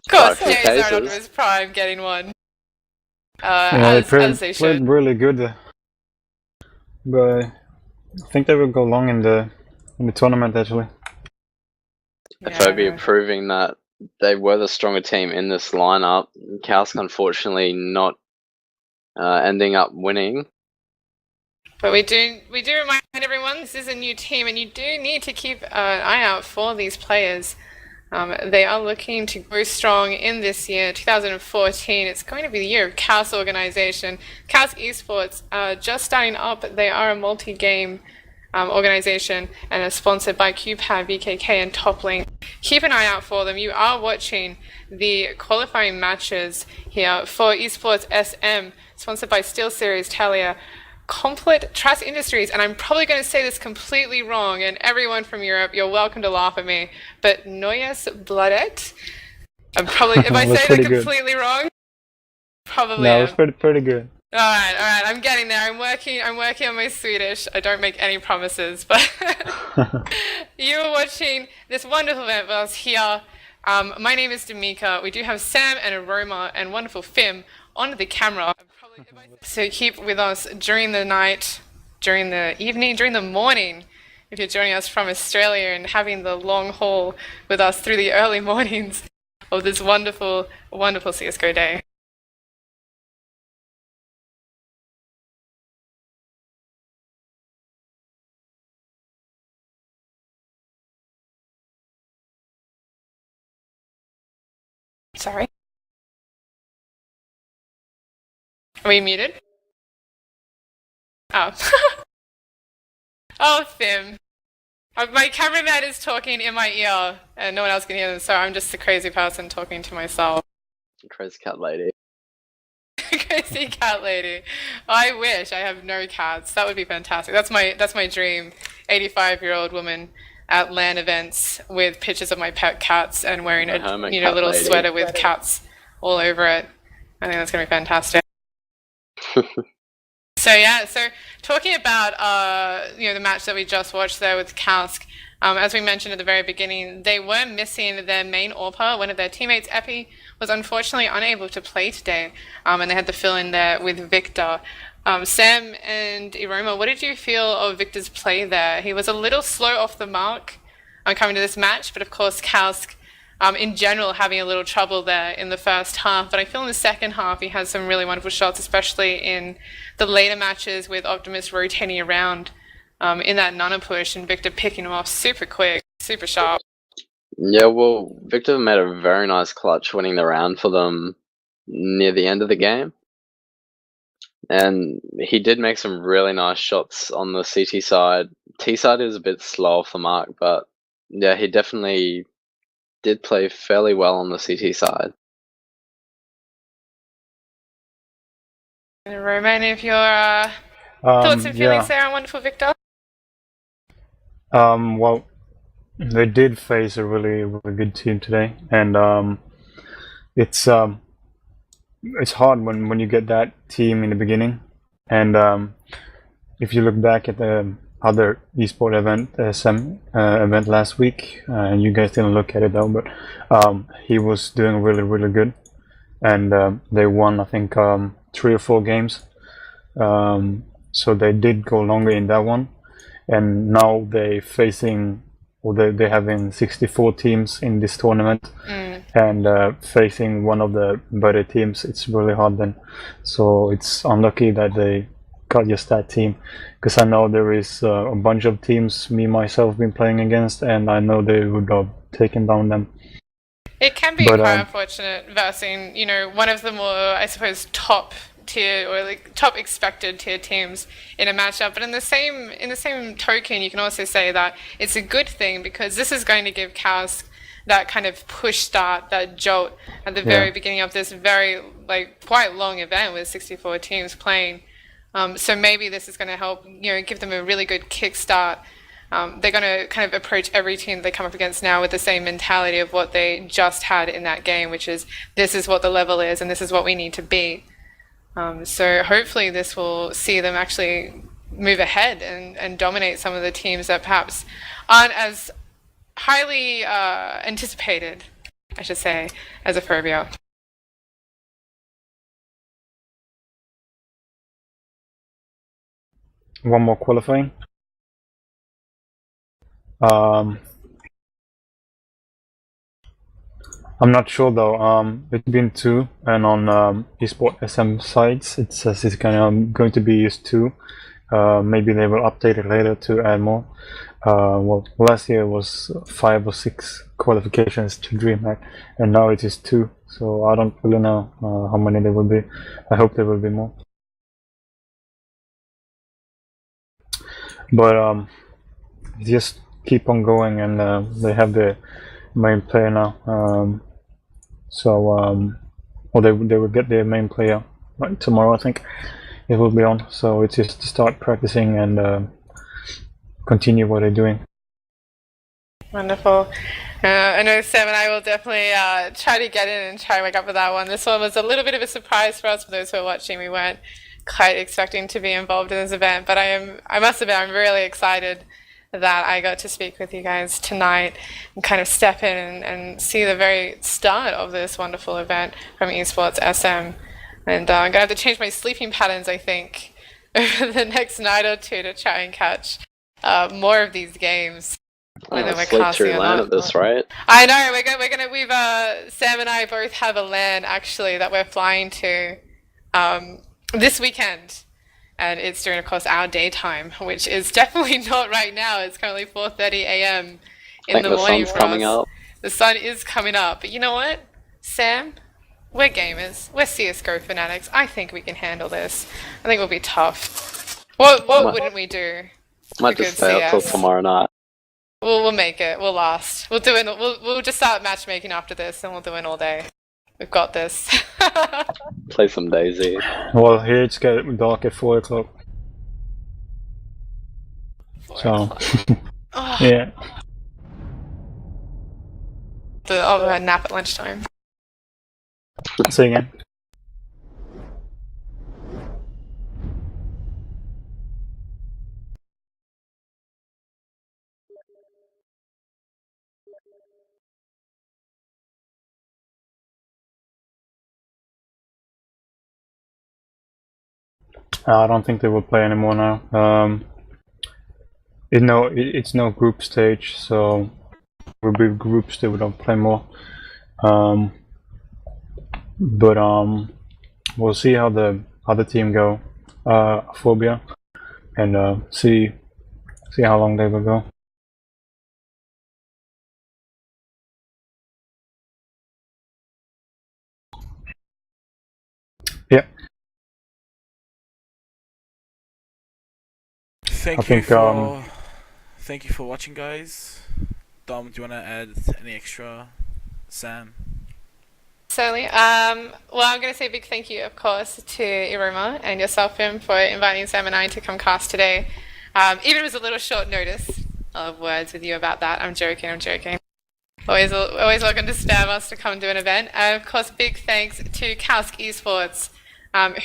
Of course, Quite a few Jazer cases. Optimus Prime getting one. Yeah, As they played should. really good, but I think they will go long in the tournament actually. Aphobia proving that they were the stronger team in this lineup. Caosk unfortunately not ending up winning. But we do remind everyone this is a new team, and you do need to keep an eye out for these players. They are looking to go strong in this year, 2014. It's going to be the year of Caosk organization. Caosk-eSports just starting up. They are a multi-game organization and are sponsored by QPAD, BKK, and Toplink. Keep an eye out for them. You are watching the qualifying matches here for Esports SM, sponsored by SteelSeries, Talia, Complete Trust Industries, and I'm probably going to say this completely wrong, and everyone from Europe, you're welcome to laugh at me, but Noyes Bladet? I'm probably, if I say that completely wrong, probably No, it's pretty good. Alright, I'm getting there. I'm working on my Swedish. I don't make any promises, but you are watching this wonderful event with us here. My name is Damika. We do have Sam and Aroma and wonderful Fim on the camera. So keep with us during the night, during the evening, during the morning, if you're joining us from Australia and having the long haul with us through the early mornings of this wonderful, wonderful CSGO day. Sorry. Are we muted? Oh. Oh, Fim. My cameraman is talking in my ear, and no one else can hear them, so I'm just the crazy person talking to myself. Crazy cat lady. Crazy cat lady. I wish I have no cats. That would be fantastic. That's my dream. 85-year-old woman at LAN events with pictures of my pet cats and wearing a little sweater with cats all over it. I think that's gonna be fantastic. So talking about the match that we just watched there with Caosk, as we mentioned at the very beginning, they were missing their main AWPer. One of their teammates, Epi, was unfortunately unable to play today, and they had to fill in there with Victor. Sam and Iroma, what did you feel of Victor's play there? He was a little slow off the mark coming to this match, but of course Caosk in general having a little trouble there in the first half, but I feel in the second half he has some really wonderful shots, especially in the later matches with Optimus rotating around in that nano push and Victor picking him off super quick, super sharp. Yeah, well, Victor made a very nice clutch winning the round for them near the end of the game. And he did make some really nice shots on the CT side. T side is a bit slow off the mark, but yeah, he definitely did play fairly well on the CT side. And Roman, if your thoughts and feelings there on wonderful Victor? Well, they did face a really, really good team today, and it's hard when you get that team in the beginning, and if you look back at the other esport event, event last week, and you guys didn't look at it though, but he was doing really, really good, and they won I think 3 or 4 games, so they did go longer in that one, and now they're having 64 teams in this tournament, and facing one of the better teams, it's really hard then. So it's unlucky that they got just that team, because I know there is a bunch of teams me myself been playing against, and I know they would have taken down them. It can be quite unfortunate versing, one of the more, I suppose, top tier or like top expected tier teams in a matchup. But in the same token, you can also say that it's a good thing, because this is going to give Caosk that kind of push start, that jolt at the very beginning of this very quite long event with 64 teams playing. So maybe this is going to help, give them a really good kickstart they're going to kind of approach every team they come up against now with the same mentality of what they just had in that game, which is this is what the level is and this is what we need to beat. So hopefully this will see them actually move ahead and dominate some of the teams that perhaps aren't as highly anticipated, I should say, as Aphobia. One more qualifying. I'm not sure though. It's been 2, and on eSport SM sites it says it's going to be used 2. Maybe they will update it later to add more. Well, last year was 5 or 6 qualifications to DreamHack, and now it is 2. So I don't really know how many there will be. I hope there will be more. But just keep on going, and they have the main player now. Or they will get their main player like tomorrow, I think it will be on. So it's just to start practicing and continue what they're doing. Wonderful. I know Sam and I will definitely try to get in and try to wake up for that one. This one was a little bit of a surprise for us, for those who are watching. We weren't quite expecting to be involved in this event, but I must admit I'm really excited that I got to speak with you guys tonight and kind of step in and see the very start of this wonderful event from eSports SM. And I'm going to have to change my sleeping patterns, I think, over the next night or 2 to try and catch more of these games. Sleep through LAN at this rate. I know, we've Sam and I both have a LAN actually that we're flying to this weekend. And it's during, of course, our daytime, which is definitely not right now. It's currently 4:30 a.m. in the morning. The sun's coming up. The sun is coming up. But you know what, Sam? We're gamers. We're CSGO fanatics. I think we can handle this. I think we'll be tough. What wouldn't we do? Might just stay up till tomorrow night. We'll make it. We'll last. We'll do it. We'll just start matchmaking after this, and we'll do it all day. We've got this. Play some Daisy. Well, here it's getting dark at 4 o'clock. So, yeah. I'll nap at lunchtime. Say again. I don't think they will play anymore now. It's no group stage, so will be groups they will not play more. But we'll see how the other team go, Aphobia, and see how long they will go. Yeah. Thank you for watching, guys. Dom, do you want to add any extra? Sam? Certainly. Well, I'm going to say a big thank you, of course, to Iroma and yourself, Fim, for inviting Sam and I to come cast today. Even if it was a little short notice of words with you about that. I'm joking. Always welcome to spam us to come to an event. And, of course, big thanks to Caosk-eSports,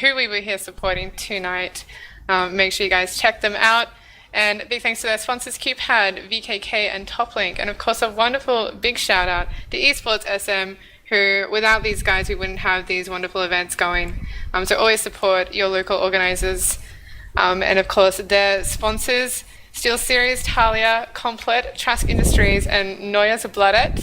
who we were here supporting tonight. Make sure you guys check them out. And big thanks to their sponsors, CubePad, VKK, and TopLink. And of course, a wonderful big shout out to eSports SM, who without these guys, we wouldn't have these wonderful events going. So always support your local organizers. And of course, their sponsors, SteelSeries, Talia, Complet, Trask Industries, and Neues Bladet.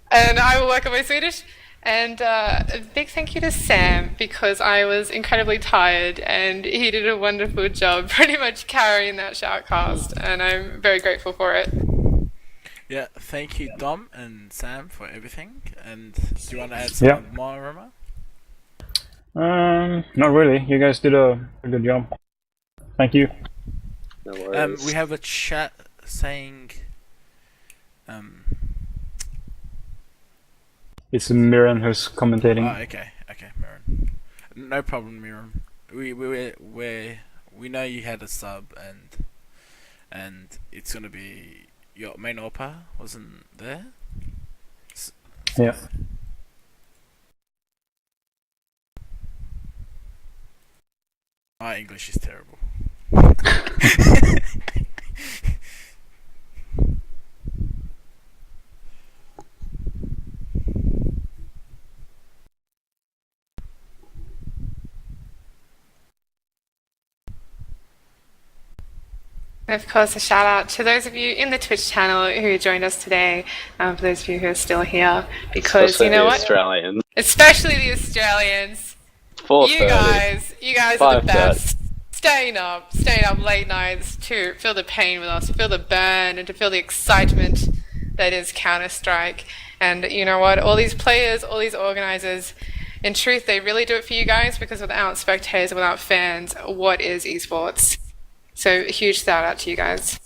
And I will work on my Swedish. And a big thank you to Sam, because I was incredibly tired and he did a wonderful job pretty much carrying that shoutcast, and I'm very grateful for it. Yeah, thank you Dom and Sam for everything. And do you want to add something more, Roma? Not really. You guys did a good job. Thank you. No worries. We have a chat saying It's Miran who's commentating. Oh, okay, Miran. No problem, Miran. We know you had a sub, and and it's gonna be your main oppa wasn't there. Yeah. My English is terrible. And of course, a shout out to those of you in the Twitch channel who joined us today, for those of you who are still here, because Especially you know the what? Australians. Especially the Australians. 4:30. You guys are the 5:30. best. Staying up late nights to feel the pain with us, to feel the burn, and to feel the excitement that is Counter-Strike. And you know what? All these players, all these organizers, in truth, they really do it for you guys, because without spectators and without fans, what is esports? So a huge shout out to you guys.